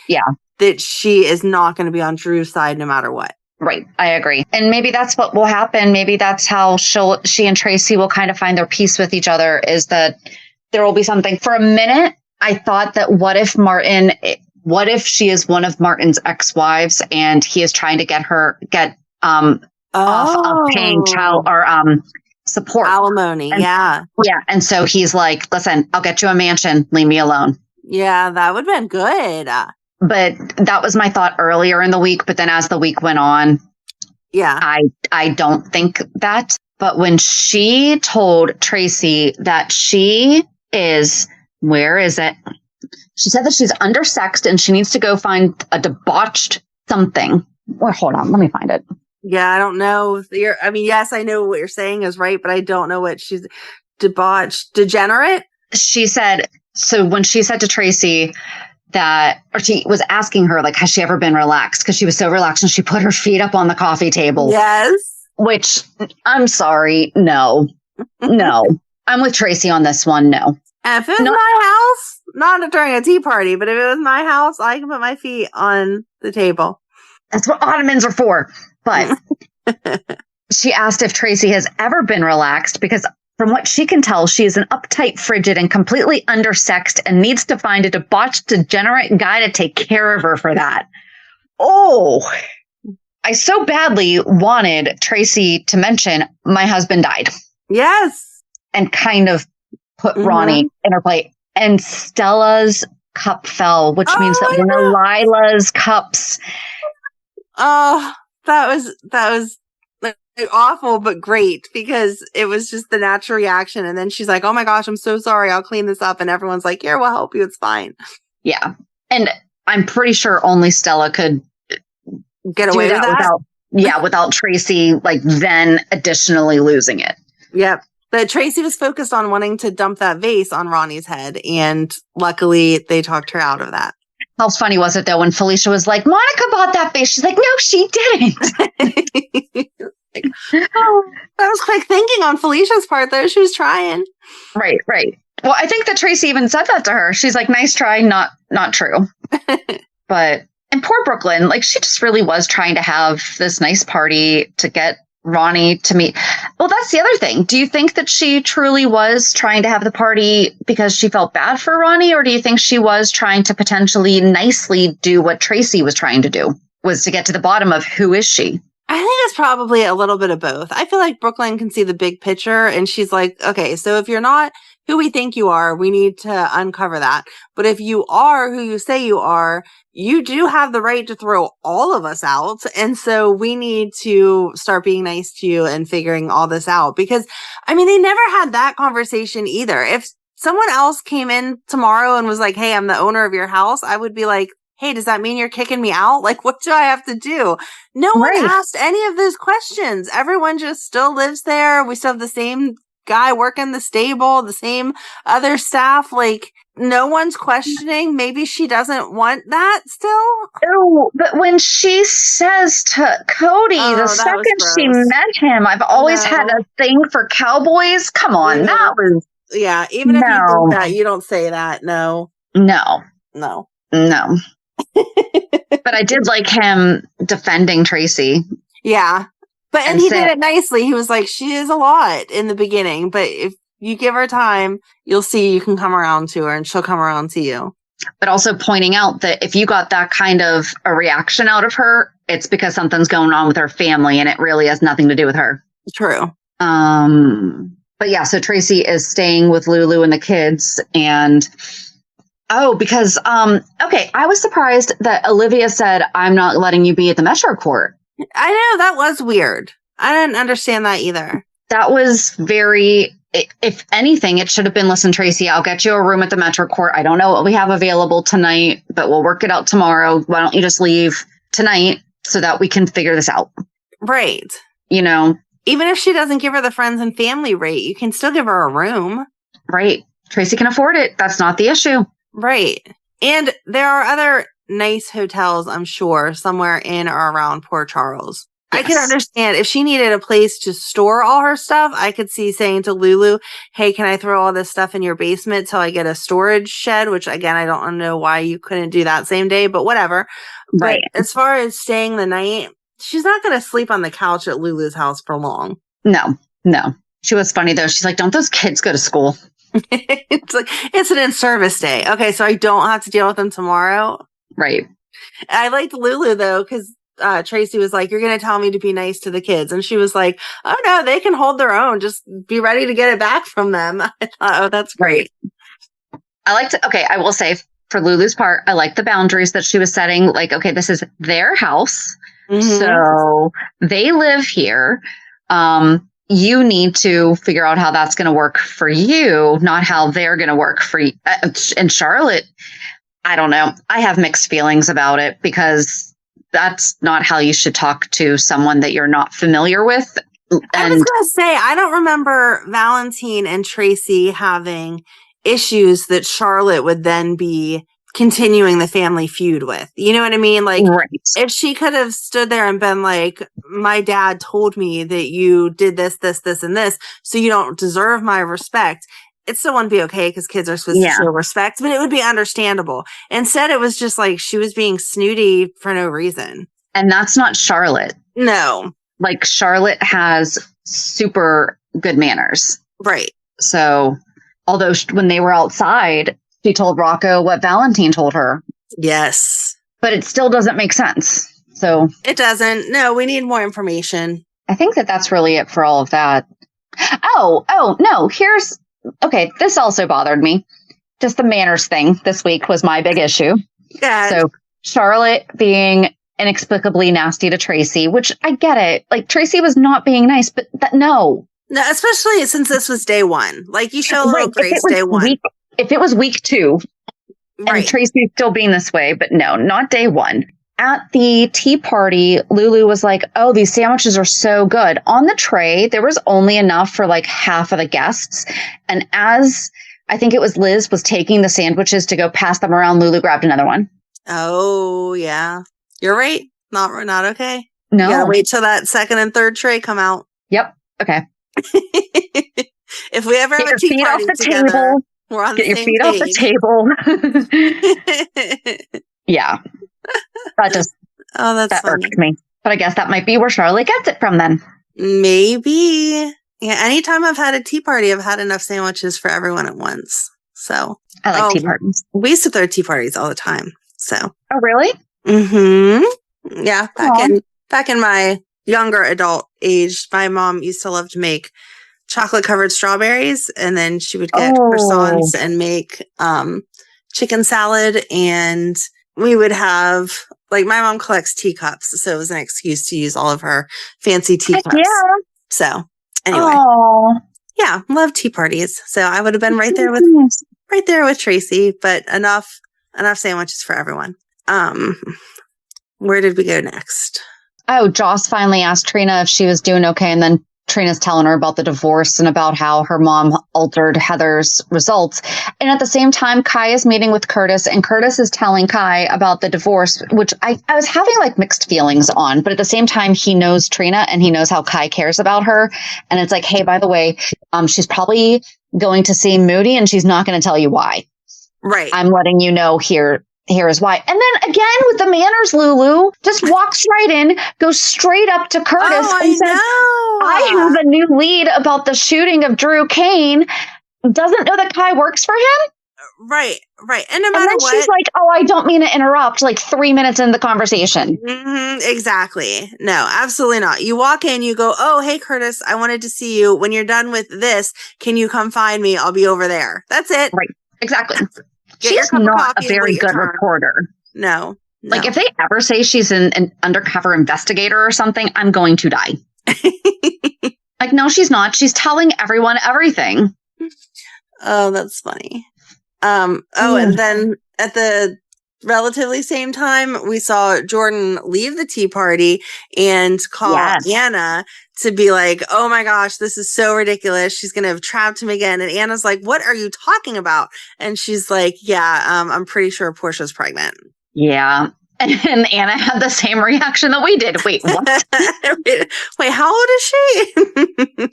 that she is not going to be on Drew's side no matter what. Right. I agree. And maybe that's what will happen. Maybe that's how she and Tracy will kind of find their peace with each other is that there will be something. For a minute, I thought that what if she is one of Martin's ex-wives and he is trying to get off of paying child or support. Alimony, yeah. Yeah. And so he's like, listen, I'll get you a mansion. Leave me alone. Yeah, that would have been good. But that was my thought earlier in the week. But then as the week went on, yeah, I don't think that. But when she told Tracy that she is, where is it? She said that she's undersexed and she needs to go find a debauched something. Well, hold on. Let me find it. Yeah, I don't know. Yes, I know what you're saying is right, but I don't know what she's debauched, degenerate. She said, so when she said to Tracy that, or she was asking her, like, has she ever been relaxed? Because she was so relaxed and she put her feet up on the coffee table. Yes. Which, I'm sorry, no. I'm with Tracy on this one, no. And if it was my house, not during a tea party, but if it was my house, I can put my feet on the table. That's what ottomans are for. But she asked if Tracy has ever been relaxed because from what she can tell, she is an uptight, frigid, and completely undersexed and needs to find a debauched, degenerate guy to take care of her for that. Oh, I so badly wanted Tracy to mention my husband died. Yes. And kind of put Ronnie in her plate. And Stella's cup fell, which means that one of Lila's cups. Oh, that was like, awful, but great because it was just the natural reaction. And then she's like, oh my gosh, I'm so sorry. I'll clean this up. And everyone's like, here, we'll help you. It's fine. Yeah. And I'm pretty sure only Stella could get away with that without Tracy, like, then additionally losing it. Yep. But Tracy was focused on wanting to dump that vase on Ronnie's head. And luckily they talked her out of that. How funny was it, though, when Felicia was like, Monica bought that vase? She's like, no, she didn't. That was quick thinking on Felicia's part, though. She was trying. Right. Well, I think that Tracy even said that to her. She's like, nice try, not true. But, and poor Brook Lynn, like, she just really was trying to have this nice party to get Ronnie to meet. Well, that's the other thing. Do you think that she truly was trying to have the party because she felt bad for Ronnie? Or do you think she was trying to potentially nicely do what Tracy was trying to do, was to get to the bottom of who is she? I think it's probably a little bit of both. I feel like Brook Lynn can see the big picture and she's like, okay, so if you're not who we think you are, we need to uncover that. But if you are who you say you are, you do have the right to throw all of us out. And so we need to start being nice to you and figuring all this out. Because, I mean, they never had that conversation either. If someone else came in tomorrow and was like, hey, I'm the owner of your house, I would be like, hey, does that mean you're kicking me out? Like, what do I have to do? No one asked any of those questions. Everyone just still lives there. We still have the same guy working the stable, the same other staff. Like, no one's questioning. Maybe she doesn't want that still. Oh, but when she says to Cody, the second she met him, I've always had a thing for cowboys. Come on, that was... Yeah, even if you think that, you don't say that. No. But I did like him defending Tracy. Yeah. And he did it nicely. He was like, she is a lot in the beginning, but if you give her time, you'll see you can come around to her and she'll come around to you. But also pointing out that if you got that kind of a reaction out of her, it's because something's going on with her family and it really has nothing to do with her. True. But yeah, so Tracy is staying with Lulu and the kids and... Oh, because, okay, I was surprised that Olivia said, I'm not letting you be at the Metro Court. I know, that was weird. I didn't understand that either. That was very, if anything, it should have been, listen, Tracy, I'll get you a room at the Metro Court. I don't know what we have available tonight, but we'll work it out tomorrow. Why don't you just leave tonight so that we can figure this out? Right. You know? Even if she doesn't give her the friends and family rate, you can still give her a room. Right. Tracy can afford it. That's not the issue. Right. And there are other nice hotels, I'm sure, somewhere in or around Port Charles. Yes. I can understand if she needed a place to store all her stuff. I could see saying to Lulu, hey, can I throw all this stuff in your basement till I get a storage shed? Which, again, I don't know why you couldn't do that same day, but whatever. Right. But as far as staying the night, she's not going to sleep on the couch at Lulu's house for long. No. She was funny, though. She's like, don't those kids go to school? It's like, it's an in-service day. Okay, so I don't have to deal with them tomorrow. Right. I liked Lulu, though, because Tracy was like, you're going to tell me to be nice to the kids. And she was like, oh no, they can hold their own. Just be ready to get it back from them. I thought, oh, that's great. I will say for Lulu's part, I like the boundaries that she was setting. Like, okay, this is their house. Mm-hmm. So they live here. You need to figure out how that's going to work for you, not how they're going to work for you. And Charlotte, I don't know. I have mixed feelings about it because that's not how you should talk to someone that you're not familiar with. I was going to say, I don't remember Valentin and Tracy having issues that Charlotte would then be continuing the family feud with. You know what I mean? Like, right. If she could have stood there and been like, my dad told me that you did this, and this, so you don't deserve my respect, it still wouldn't be okay because kids are supposed to show respect, but it would be understandable. Instead, it was just like she was being snooty for no reason. And that's not Charlotte. No. Like, Charlotte has super good manners. Right. So, although when they were outside, she told Rocco what Valentin told her. Yes. But it still doesn't make sense. So it doesn't. No, we need more information. I think that's really it for all of that. Oh, no. Okay, this also bothered me. Just the manners thing this week was my big issue. Yeah. So Charlotte being inexplicably nasty to Tracy, which I get it. Like, Tracy was not being nice, but no. No, especially since this was day one. Like, you show a little grace day one. If it was week 2, and Tracy's still being this way, but no, not day 1. At the tea party, Lulu was like, oh, these sandwiches are so good. On the tray, there was only enough for like half of the guests. And as I think it was Liz was taking the sandwiches to go pass them around, Lulu grabbed another one. Oh, yeah. You're right. Not okay. No. You gotta wait till that second and third tray come out. Yep. Okay. If we ever have a tea party together, table. We're on Get the your same feet page. Off the table. Yeah. That funny. irked me. But I guess that might be where Charlotte gets it from then. Maybe. Yeah. Anytime I've had a tea party, I've had enough sandwiches for everyone at once. So I like tea parties. We used to throw tea parties all the time. So. Oh, really? Mm-hmm. Yeah. Back in my younger adult age, my mom used to love to make chocolate covered strawberries, and then she would get croissants and make chicken salad, and we would have, like, my mom collects teacups, so it was an excuse to use all of her fancy teacups. Yeah. So anyway, yeah, love tea parties. So I would have been right there with Tracy, but enough sandwiches for everyone. Where did we go next? Oh, Joss finally asked Trina if she was doing okay, and then Trina's telling her about the divorce and about how her mom altered Heather's results. And at the same time, Kai is meeting with Curtis, and Curtis is telling Kai about the divorce, which I was having like mixed feelings on. But at the same time, he knows Trina and he knows how Kai cares about her. And it's like, hey, by the way, she's probably going to seem moody and she's not going to tell you why. Right. I'm letting you know here is why. And then again with the manners, Lulu just walks right in, goes straight up to Curtis and says, I have a new lead about the shooting of Drew Kane. Doesn't know that Kai works for him. Right. And no matter what. She's like, oh, I don't mean to interrupt, like 3 minutes into the conversation. Mm-hmm, exactly. No, absolutely not. You walk in, you go, oh, hey, Curtis, I wanted to see you. When you're done with this, can you come find me? I'll be over there. That's it. Right. Exactly. She's not a very good reporter. No. Like, if they ever say she's an undercover investigator or something, I'm going to die. Like, no, she's not. She's telling everyone everything. Oh, that's funny. And then at the relatively same time, we saw Jordan leave the tea party and call Anna to be like, oh my gosh, this is so ridiculous. She's going to have trapped him again. And Anna's like, what are you talking about? And she's like, yeah, I'm pretty sure Portia's pregnant. Yeah. And Anna had the same reaction that we did. Wait, what? Wait, how old is she?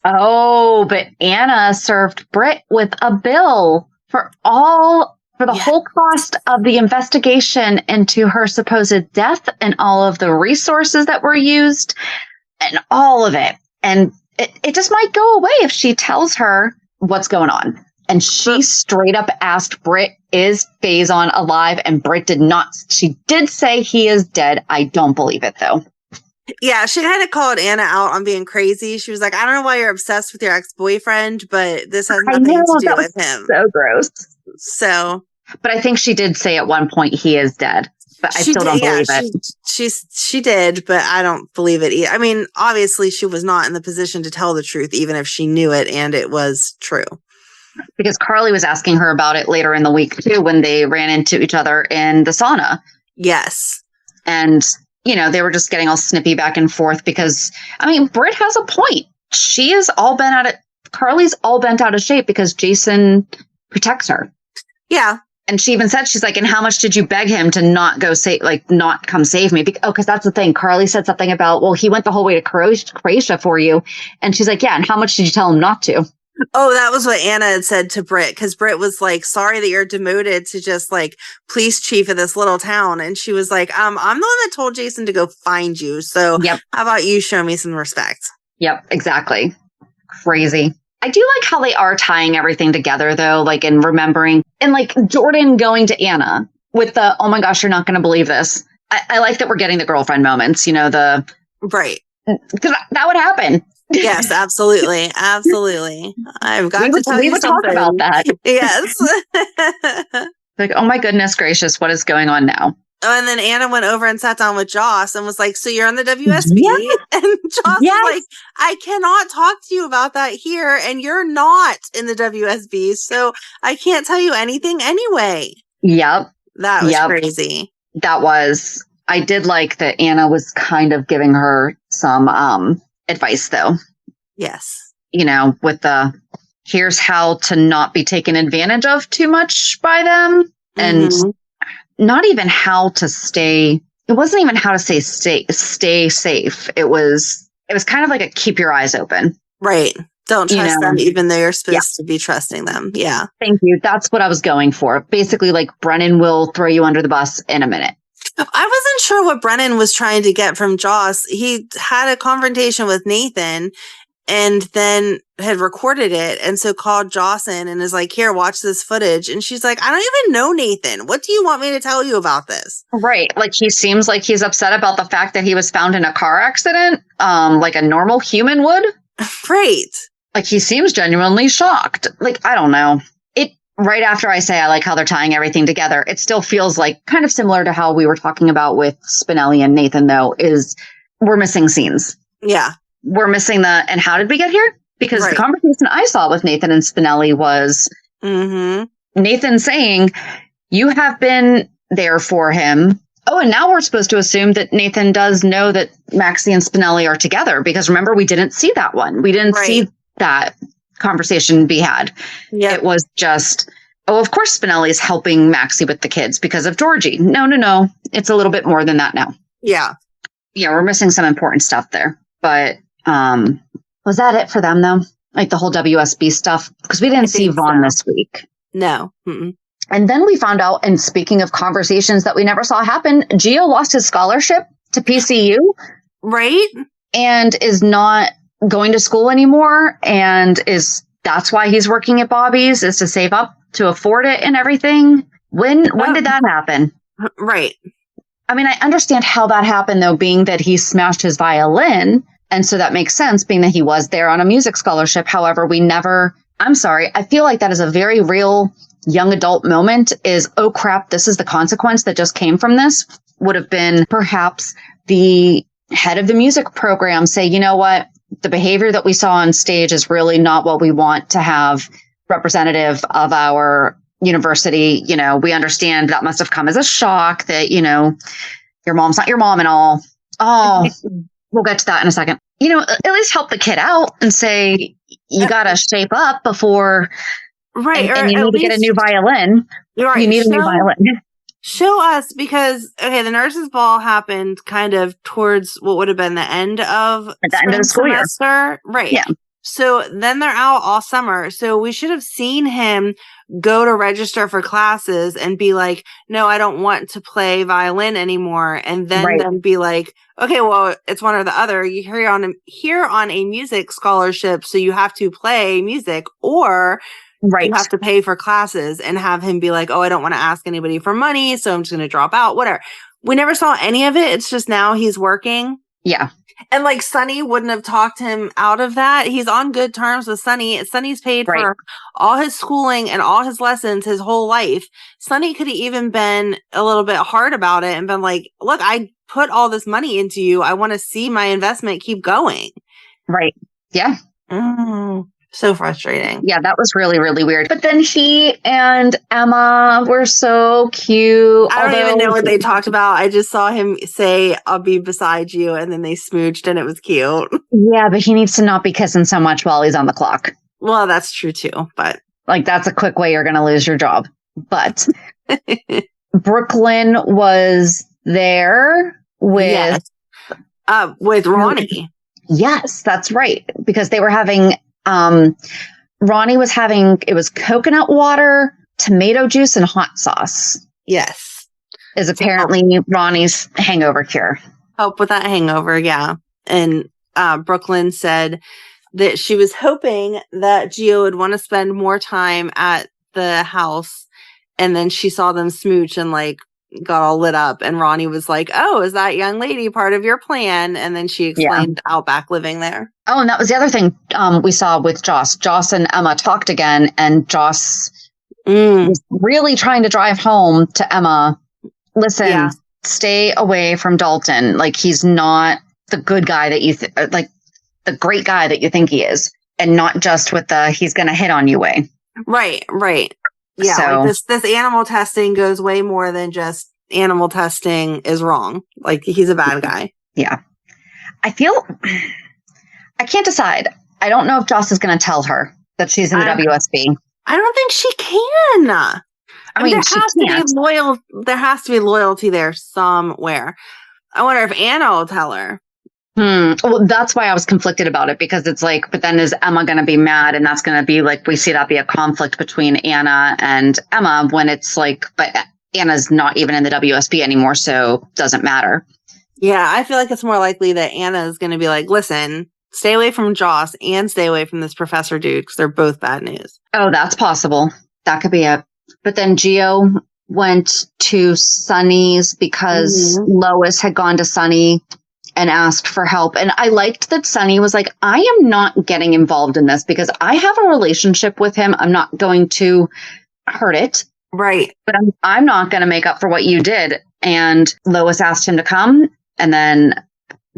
Oh, but Anna served Britt with a bill for the whole cost of the investigation into her supposed death and all of the resources that were used and all of it. And it just might go away if she tells her what's going on. And she straight up asked Britt, is Faison alive? And Britt did not. She did say he is dead. I don't believe it, though. Yeah, she kind of called Anna out on being crazy. She was like, I don't know why you're obsessed with your ex-boyfriend, but this has nothing to do with him. So gross. So. But I think she did say at one point he is dead. But I still don't believe it. She did, but I don't believe it either. I mean, obviously she was not in the position to tell the truth, even if she knew it and it was true. Because Carly was asking her about it later in the week, too, when they ran into each other in the sauna. Yes. And, you know, they were just getting all snippy back and forth because, I mean, Britt has a point. She is all bent out of, Carly's all bent out of shape because Jason protects her. Yeah. And she even said, she's like, and how much did you beg him to not go not come save me? Because that's the thing. Carly said something about, well, he went the whole way to Croatia for you. And she's like, yeah. And how much did you tell him not to? Oh, that was what Anna had said to Britt, because Britt was like, sorry that you're demoted to just like police chief of this little town. And she was like, I'm the one that told Jason to go find you. So How about you show me some respect? Yep, exactly. Crazy. I do like how they are tying everything together, though, like in remembering and like Jordan going to Anna with the, oh my gosh, you're not going to believe this. I like that we're getting the girlfriend moments, you know, right. Because that would happen. Yes, absolutely. Absolutely. I've got to tell you something. We would talk about that. Yes. Like, oh my goodness gracious, what is going on now? Oh, and then Anna went over and sat down with Joss and was like, so you're on the WSB? Yes. And Joss was like, I cannot talk to you about that here. And you're not in the WSB. So I can't tell you anything anyway. Yep. That was crazy. That was. I did like that Anna was kind of giving her some advice, though. Yes. You know, with the, here's how to not be taken advantage of too much by them. And not even how to stay. It wasn't even how to say stay safe. It was kind of like a keep your eyes open. Right. Don't trust them, even though you're supposed to be trusting them. Yeah. Thank you. That's what I was going for. Basically, like Brennan will throw you under the bus in a minute. I wasn't sure what Brennan was trying to get from Joss. He had a confrontation with Nathan and then had recorded it. And so called Joss in and is like, here, watch this footage. And she's like, I don't even know Nathan. What do you want me to tell you about this? Right. Like he seems like he's upset about the fact that he was found in a car accident, like a normal human would. Right. Like he seems genuinely shocked. Like, I don't know. Right after I say I like how they're tying everything together, it still feels like kind of similar to how we were talking about with Spinelli and Nathan, though, is we're missing scenes. Yeah. We're missing and how did we get here? Because the conversation I saw with Nathan and Spinelli was Nathan saying, you have been there for him. Oh, and now we're supposed to assume that Nathan does know that Maxie and Spinelli are together, because remember, we didn't see that one. We didn't see that conversation be had. It was just, oh, of course Spinelli is helping Maxie with the kids because of Georgie. No. It's a little bit more than that now. Yeah. Yeah, we're missing some important stuff there. But was that it for them, though? Like the whole WSB stuff? Because we didn't see Vaughn this week. No. And then we found out, and speaking of conversations that we never saw happen, Gio lost his scholarship to PCU. Right. And is not going to school anymore, and that's why he's working at Bobby's, is to save up to afford it and everything. When did that happen? Right. I mean, I understand how that happened, though, being that he smashed his violin, and so that makes sense, being that he was there on a music scholarship. However, I'm sorry, I feel like that is a very real young adult moment, is, oh crap, this is the consequence that just came from this. Would have been perhaps the head of the music program say, you know what, the behavior that we saw on stage is really not what we want to have representative of our university. You know, we understand that must have come as a shock that, you know, your mom's not your mom and all. Oh, we'll get to that in a second. You know, at least help the kid out and say, you got to shape up before. Right. And you need to get a new violin. Right. You need a new violin. Show us, because, okay, the nurses' ball happened kind of towards what would have been the end of the school semester. Year. Right. Yeah. So then they're out all summer. So we should have seen him go to register for classes and be like, no, I don't want to play violin anymore. And then be like, okay, well, it's one or the other. You're here on a music scholarship, so you have to play music, or Right. you have to pay for classes, and have him be like, oh, I don't want to ask anybody for money, so I'm just going to drop out, whatever. We never saw any of it. It's just now he's working. Yeah. And like Sunny wouldn't have talked him out of that. He's on good terms with Sunny. Sunny's paid for all his schooling and all his lessons his whole life. Sunny could have even been a little bit hard about it and been like, look, I put all this money into you. I want to see my investment keep going. Right. Yeah. So frustrating. Yeah, that was really, really weird. But then he and Emma were so cute. I don't even know what they talked about. I just saw him say, I'll be beside you. And then they smooched and it was cute. Yeah, but he needs to not be kissing so much while he's on the clock. Well, that's true too. But like, that's a quick way you're going to lose your job. But Brook Lynn was there with Ronnie. Yes, that's right. Because they were having Ronnie was having, it was coconut water, tomato juice, and hot sauce. Yes. Is apparently Ronnie's hangover cure. Help with that hangover, yeah. And Brook Lynn said that she was hoping that Gio would want to spend more time at the house. And then she saw them smooch and like got all lit up. And Ronnie was like, oh, is that young lady part of your plan? And then she explained Outback living there. Oh, and that was the other thing we saw with Joss. Joss and Emma talked again, and Joss was really trying to drive home to Emma. Listen, stay away from Dalton. Like, he's not the good guy that you like the great guy that you think he is, and not just with the he's going to hit on you way. Right. Yeah, so, like this animal testing goes way more than just animal testing is wrong. Like, he's a bad guy. Yeah. I can't decide. I don't know if Joss is going to tell her that she's in the WSB. I don't think she can. I mean, there has to be loyalty there somewhere. I wonder if Anna will tell her. Well, that's why I was conflicted about it, because it's like, but then is Emma going to be mad? And that's going to be like, we see that be a conflict between Anna and Emma when it's like, but Anna's not even in the WSB anymore, so it doesn't matter. Yeah, I feel like it's more likely that Anna is going to be like, listen, stay away from Joss and stay away from this professor dude, because they're both bad news. Oh, that's possible. That could be it. But then Gio went to Sunny's because Lois had gone to Sunny and asked for help. And I liked that Sunny was like, I am not getting involved in this because I have a relationship with him. I'm not going to hurt it. Right. But I'm not going to make up for what you did. And Lois asked him to come. And then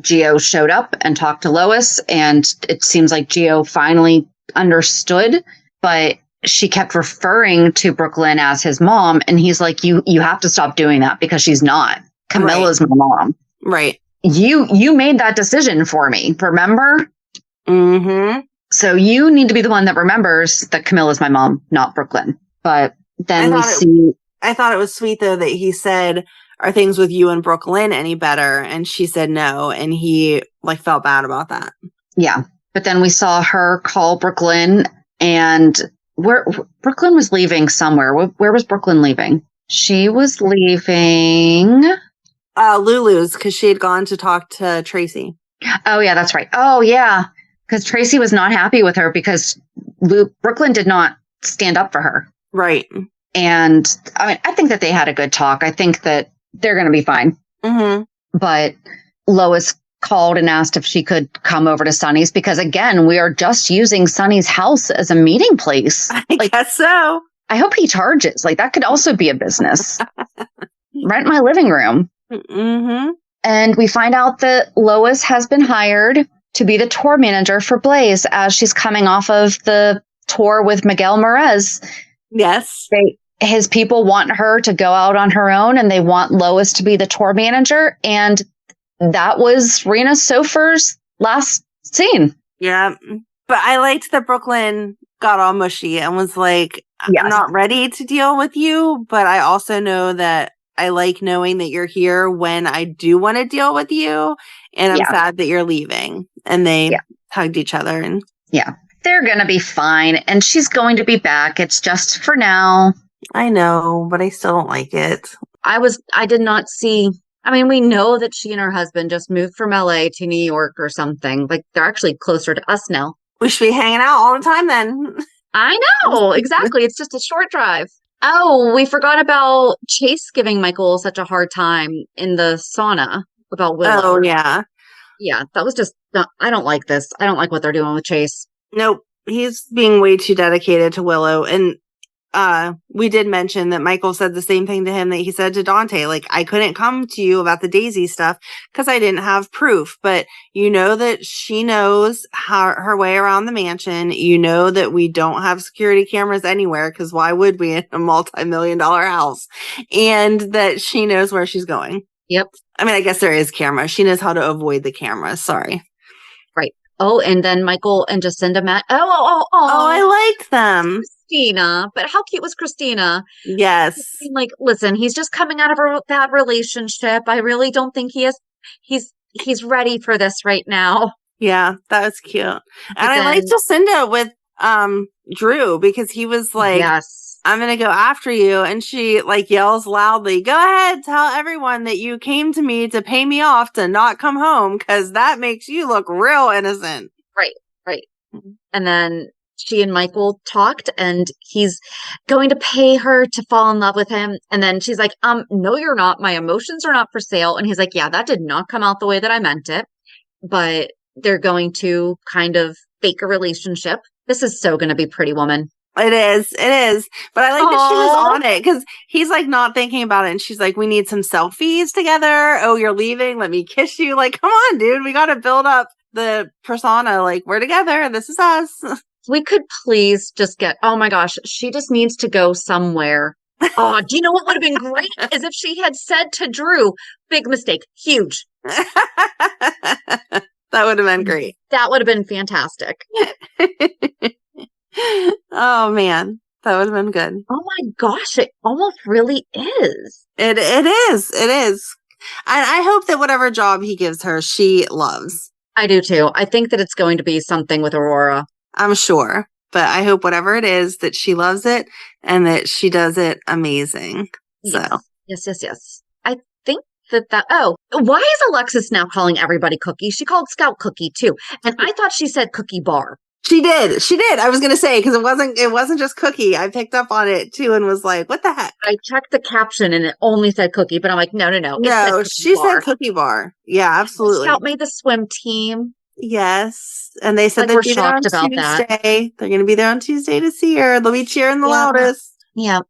Gio showed up and talked to Lois. And it seems like Gio finally understood. But she kept referring to Brook Lynn as his mom. And he's like, you have to stop doing that because she's not. Camilla's my mom. Right. You made that decision for me, remember? So you need to be the one that remembers that Camilla's my mom, not Brook Lynn. But then I thought it was sweet, though, that he said, are things with you and Brook Lynn any better? And she said no. And he like felt bad about that. Yeah. But then we saw her call Brook Lynn, and Brook Lynn was leaving somewhere. Where was Brook Lynn leaving? She was leaving Lulu's, because she had gone to talk to Tracy. Oh, yeah, that's right. Oh, yeah. Because Tracy was not happy with her because Brook Lynn did not stand up for her. Right. And I mean, I think that they had a good talk. I think that they're going to be fine. But Lois called and asked if she could come over to Sunny's because, again, we are just using Sunny's house as a meeting place. I guess so. I hope he charges. Like, that could also be a business. Rent my living room. And we find out that Lois has been hired to be the tour manager for Blaze as she's coming off of the tour with Miguel Morez. Yes. His people want her to go out on her own, and they want Lois to be the tour manager. And that was Rena Sofer's last scene. Yeah. But I liked that Brook Lynn got all mushy and was like, I'm not ready to deal with you, but I also know that I like knowing that you're here when I do want to deal with you. And I'm sad that you're leaving. And they hugged each other. And they're going to be fine. And she's going to be back. It's just for now. I know, but I still don't like it. I did not see. I mean, we know that she and her husband just moved from LA to New York or something. Like, they're actually closer to us now. We should be hanging out all the time then. I know, exactly. It's just a short drive. Oh, we forgot about Chase giving Michael such a hard time in the sauna about Willow. Oh, yeah. Yeah, that was just, I don't like this. I don't like what they're doing with Chase. Nope. He's being way too dedicated to Willow. And we did mention that Michael said the same thing to him that he said to Dante. Like, I couldn't come to you about the Daisy stuff because I didn't have proof. But you know that she knows her way around the mansion. You know that we don't have security cameras anywhere because why would we in a multi-million-dollar house? And that she knows where she's going. Yep. I mean, I guess there is camera. She knows how to avoid the cameras. Sorry. Right. Oh, and then Michael and Jacinda met. Oh, I liked them. Christina, but how cute was Christina? Yes. Like, listen, he's just coming out of a bad relationship. I really don't think he's ready for this right now. Yeah, that was cute. And I liked Jacinda with Drew because he was like, yes, I'm going to go after you. And she like yells loudly, go ahead, tell everyone that you came to me to pay me off to not come home because that makes you look real innocent. Right. And then she and Michael talked and he's going to pay her to fall in love with him. And then she's like, no, you're not. My emotions are not for sale. And he's like, yeah, that did not come out the way that I meant it. But they're going to kind of fake a relationship. This is so going to be Pretty Woman. It is. But I like that she was on it because he's like not thinking about it. And she's like, we need some selfies together. Oh, you're leaving. Let me kiss you. Like, come on, dude. We got to build up the persona. Like, we're together. This is us. We could please just get, oh my gosh, she just needs to go somewhere. Oh, do you know what would have been great? Is if she had said to Drew, big mistake, huge. That would have been great. That would have been fantastic. Oh, man. That would have been good. Oh my gosh, it almost really is. It is. I hope that whatever job he gives her, she loves. I do too. I think that it's going to be something with Aurora. I'm sure. But I hope whatever it is, that she loves it and that she does it amazing. So Yes. I think why is Alexis now calling everybody Cookie? She called Scout Cookie too. And I thought she said Cookie Bar. She did. I was going to say, because it wasn't just Cookie. I picked up on it too and was like, what the heck? I checked the caption and it only said Cookie, but I'm like, no. No, she said Cookie Bar. Yeah, absolutely. Scout made the swim team. Yes. And they said we're shocked about Tuesday. That. They're going to be there on Tuesday to see her. They'll be cheering the loudest. Yeah.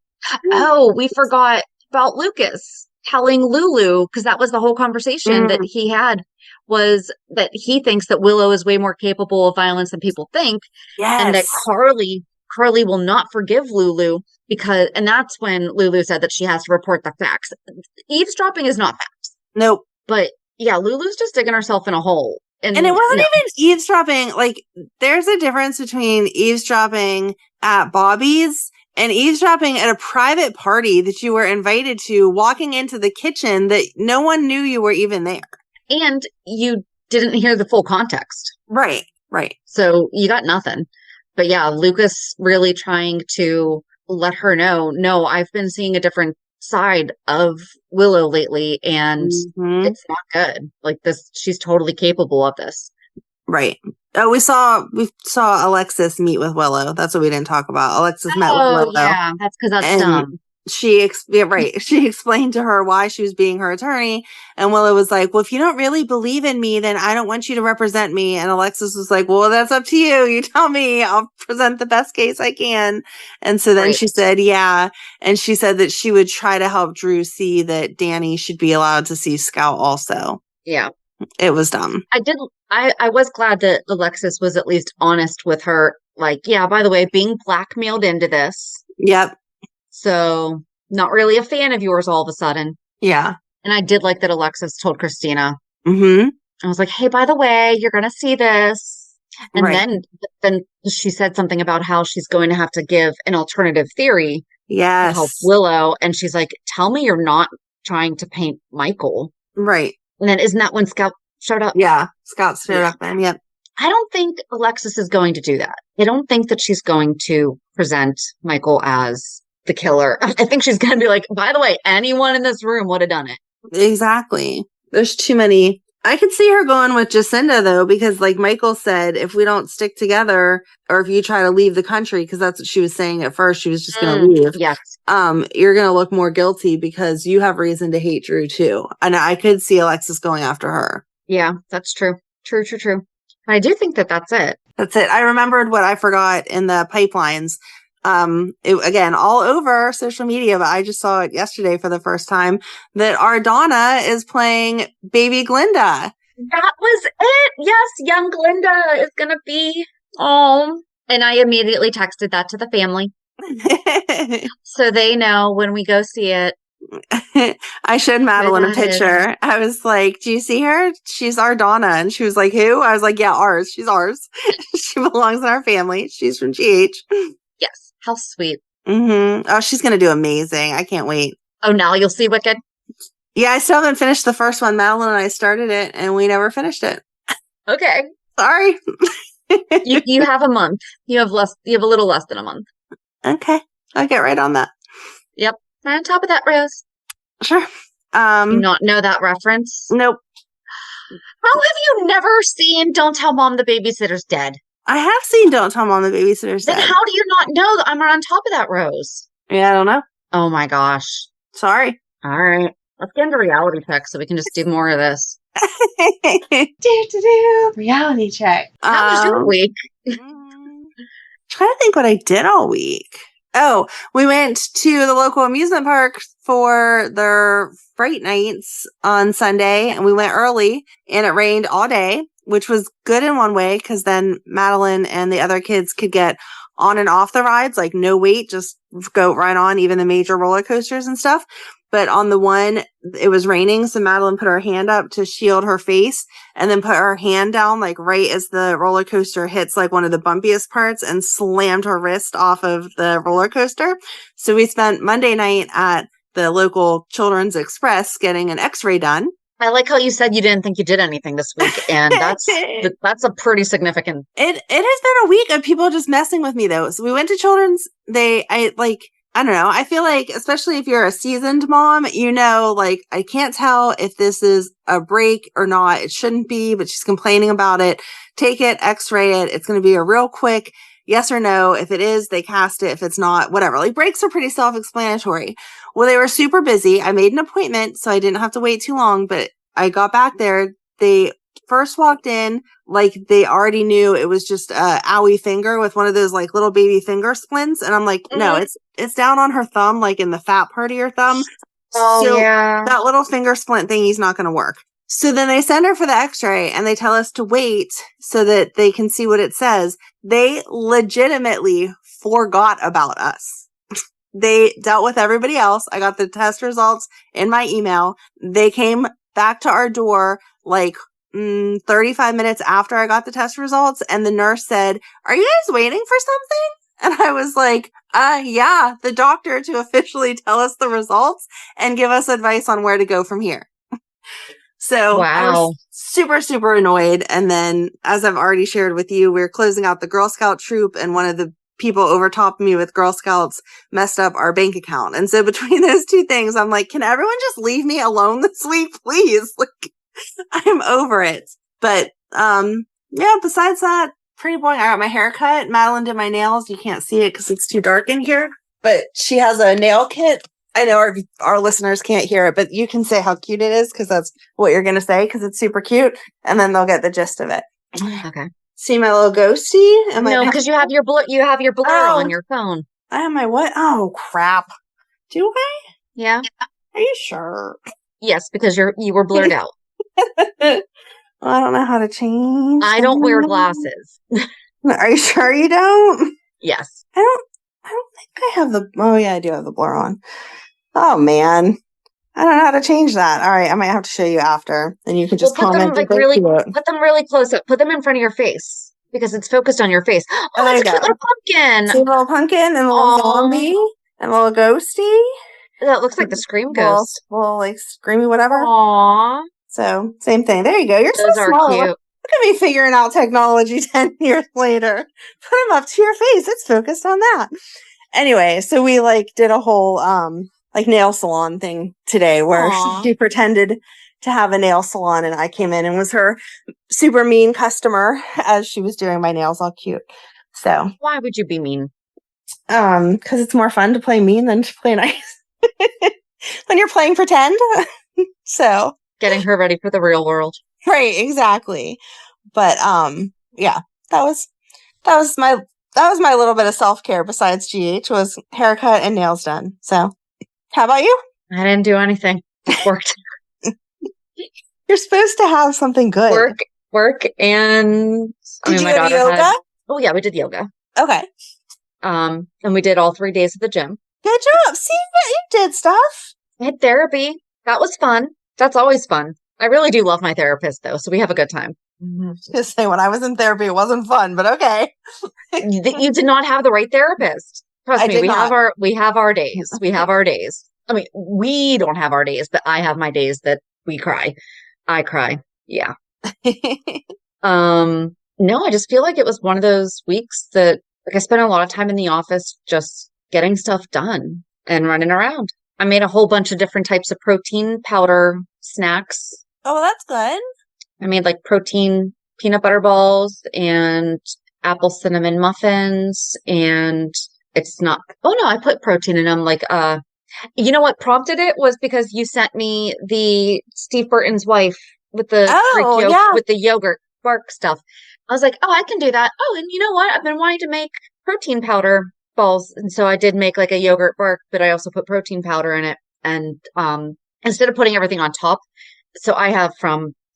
Oh, we forgot about Lucas telling Lulu, because that was the whole conversation that he had, was that he thinks that Willow is way more capable of violence than people think. Yes. And that Carly will not forgive Lulu and that's when Lulu said that she has to report the facts. Eavesdropping is not facts. Nope. But yeah, Lulu's just digging herself in a hole. And it wasn't even eavesdropping. Like, there's a difference between eavesdropping at Bobby's and eavesdropping at a private party that you were invited to, walking into the kitchen that no one knew you were even there. And you didn't hear the full context. Right. So you got nothing. But yeah, Lucas really trying to let her know, no, I've been seeing a different side of Willow lately, and it's not good. Like this, she's totally capable of this. Right. Oh, we saw Alexis meet with Willow. That's what we didn't talk about. Alexis met with Willow. Yeah, that's because that's dumb. She explained to her why she was being her attorney, and Willow was like, well, if you don't really believe in me, then I don't want you to represent me. And Alexis was like, well, that's up to you. You tell me. I'll present the best case I can. And so then she said, yeah. And she said that she would try to help Drew see that Danny should be allowed to see Scout also. Yeah. It was dumb. I was glad that Alexis was at least honest with her. Like, yeah, by the way, being blackmailed into this. Yep. So, not really a fan of yours all of a sudden. Yeah. And I did like that Alexis told Christina. I was like, hey, by the way, you're going to see this. And then she said something about how she's going to have to give an alternative theory. Yes. To help Willow. And she's like, tell me you're not trying to paint Michael. Right. And then isn't that when Scout showed up? Yeah. Scout showed up then. Yep. I don't think Alexis is going to do that. I don't think that she's going to present Michael as the killer. I think she's going to be like, by the way, anyone in this room would have done it. Exactly. There's too many I could see her going with Jacinda, though, because like Michael said, if we don't stick together or if you try to leave the country, because that's what she was saying at first, she was just going to leave. Yes. You're going to look more guilty because you have reason to hate Drew, too. And I could see Alexis going after her. Yeah, that's true. True. I do think that that's it. That's it. I remembered what I forgot in the pipelines. Again, all over social media, but I just saw it yesterday for the first time that Ardonna is playing baby Glinda. That was it. Yes, young Glinda is gonna be and I immediately texted that to the family so they know when we go see it. I showed Madeline a picture. I was like, do you see her? She's Ardonna. And she was like, who? I was like, yeah, ours. She's ours. She belongs in our family. She's from GH. Yes. How sweet. Mm-hmm. Oh, she's going to do amazing. I can't wait. Oh, now you'll see Wicked? Yeah, I still haven't finished the first one. Madeline and I started it, and we never finished it. Okay. Sorry. you have a month. You have a little less than a month. Okay. I'll get right on that. Yep. Right on top of that, Rose. Sure. You not know that reference? Nope. How have you never seen Don't Tell Mom the Babysitter's Dead? I have seen Don't Tell Mom the Babysitter's Dead. Then how do you not know that I'm right on top of that, Rose? Yeah, I don't know. Oh my gosh. Sorry. All right. Let's get into reality check so we can just do more of this. Reality check. How was your week? Trying to think what I did all week. Oh, we went to the local amusement park for their Fright Nights on Sunday, and we went early, and it rained all day, which was good in one way, because then Madeline and the other kids could get on and off the rides, like no wait, just go right on, even the major roller coasters and stuff. But on the one, it was raining, so Madeline put her hand up to shield her face and then put her hand down, like right as the roller coaster hits like one of the bumpiest parts, and slammed her wrist off of the roller coaster. So we spent Monday night at the local Children's Express getting an x-ray done. I like how you said you didn't think you did anything this week, and that's a pretty significant. It has been a week of people just messing with me, though. So we went to Children's. I don't know. I feel like, especially if you're a seasoned mom, like, I can't tell if this is a break or not. It shouldn't be, but she's complaining about it. Take it, x-ray it. It's going to be a real quick yes or no. If it is, they cast it. If it's not, whatever. Like, breaks are pretty self-explanatory. Well, they were super busy. I made an appointment, so I didn't have to wait too long, but I got back there. They first walked in, like they already knew it was just a owie finger with one of those like little baby finger splints. And I'm like, no, it's down on her thumb, like in the fat part of your thumb. Oh, so yeah. That little finger splint thingy's not going to work. So then they send her for the x-ray and they tell us to wait so that they can see what it says. They legitimately forgot about us. They dealt with everybody else. I got the test results in my email. They came back to our door like 35 minutes after I got the test results, and the nurse said, "Are you guys waiting for something?" And I was like, yeah, the doctor to officially tell us the results and give us advice on where to go from here. So wow. I was super, super annoyed. And then, as I've already shared with you, we're closing out the Girl Scout troop, and one of the people overtopped me with Girl Scouts messed up our bank account. And so between those two things, I'm like, can everyone just leave me alone this week, please? Like, I'm over it. But, yeah, besides that, pretty boring. I got my hair cut. Madeline did my nails. You can't see it because it's too dark in here, but she has a nail kit. I know our listeners can't hear it, but you can say how cute it is because that's what you're going to say because it's super cute, and then they'll get the gist of it. Okay. See my little ghosty? No, because you have your blur on your phone. I have my what? Oh, crap. Do I? Yeah. Are you sure? Yes, because you were blurred out. Well, I don't know how to change. I don't wear glasses. Are you sure you don't? Yes. I don't think I have the. Oh yeah, I do have the blur on. Oh man, I don't know how to change that. All right, I might have to show you after, and you can just comment. Put them really close up. Put them in front of your face because it's focused on your face. Oh, that's a cute little pumpkin. See a little pumpkin and a little zombie and a little ghosty. That looks like the Scream ghost. Little like screamy whatever. Aww. So same thing. There you go. You're Those so smart. Cute. Look at me figuring out technology 10 years later. Put them up to your face. It's focused on that. Anyway, so we like did a whole like nail salon thing today where she pretended to have a nail salon, and I came in and was her super mean customer as she was doing my nails all cute. So Why would you be mean? Because it's more fun to play mean than to play nice when you're playing pretend. So Getting her ready for the real world. right, exactly. But yeah, that was my little bit of self-care besides GH was haircut and nails done. So how about you? I didn't do anything. Just worked. You're supposed to have something good. Work, and Did you go to yoga? Oh yeah, we did yoga. Okay. And we did all 3 days of the gym. Good job. See, you did stuff. I had therapy. That was fun. That's always fun. I really do love my therapist though, so we have a good time. Just say when I was in therapy, it wasn't fun, but okay. You did not have the right therapist. Trust me, we have our days. We have our days. I mean, we don't have our days, but I have my days that we cry. I cry. Yeah. No, I just feel like it was one of those weeks that I spent a lot of time in the office just getting stuff done and running around. I made a whole bunch of different types of protein powder snacks. Oh, that's good. I made like protein peanut butter balls and apple cinnamon muffins, and I put protein in them. Like, you know what prompted it was because you sent me the Steve Burton's wife with the with the yogurt bark stuff. I was like, oh, I can do that. Oh, and you know what? I've been wanting to make protein powder balls. And so I did make like a yogurt bark, but I also put protein powder in it. And instead of putting everything on top, so I have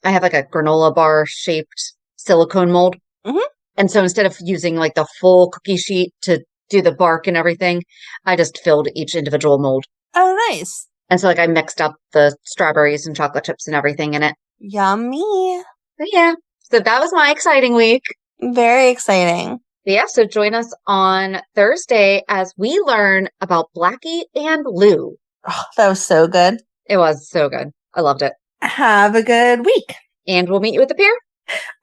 like a granola bar shaped silicone mold. Mm-hmm. And so instead of using like the full cookie sheet to do the bark and everything, I just filled each individual mold. Oh, nice. And so like I mixed up the strawberries and chocolate chips and everything in it. Yummy. But yeah. So that was my exciting week. Very exciting. Yeah, so join us on Thursday as we learn about Blackie and Lou. Oh, that was so good. It was so good. I loved it. Have a good week. And we'll meet you at the pier.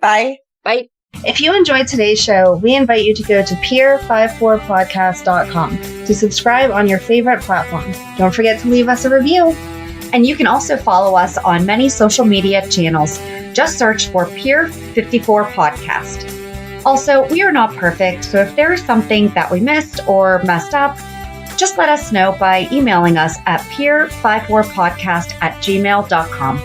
Bye. Bye. If you enjoyed today's show, we invite you to go to pier54podcast.com to subscribe on your favorite platform. Don't forget to leave us a review. And you can also follow us on many social media channels. Just search for Pier 54 Podcast. Also, we are not perfect, so if there is something that we missed or messed up, just let us know by emailing us at pier54podcast@gmail.com.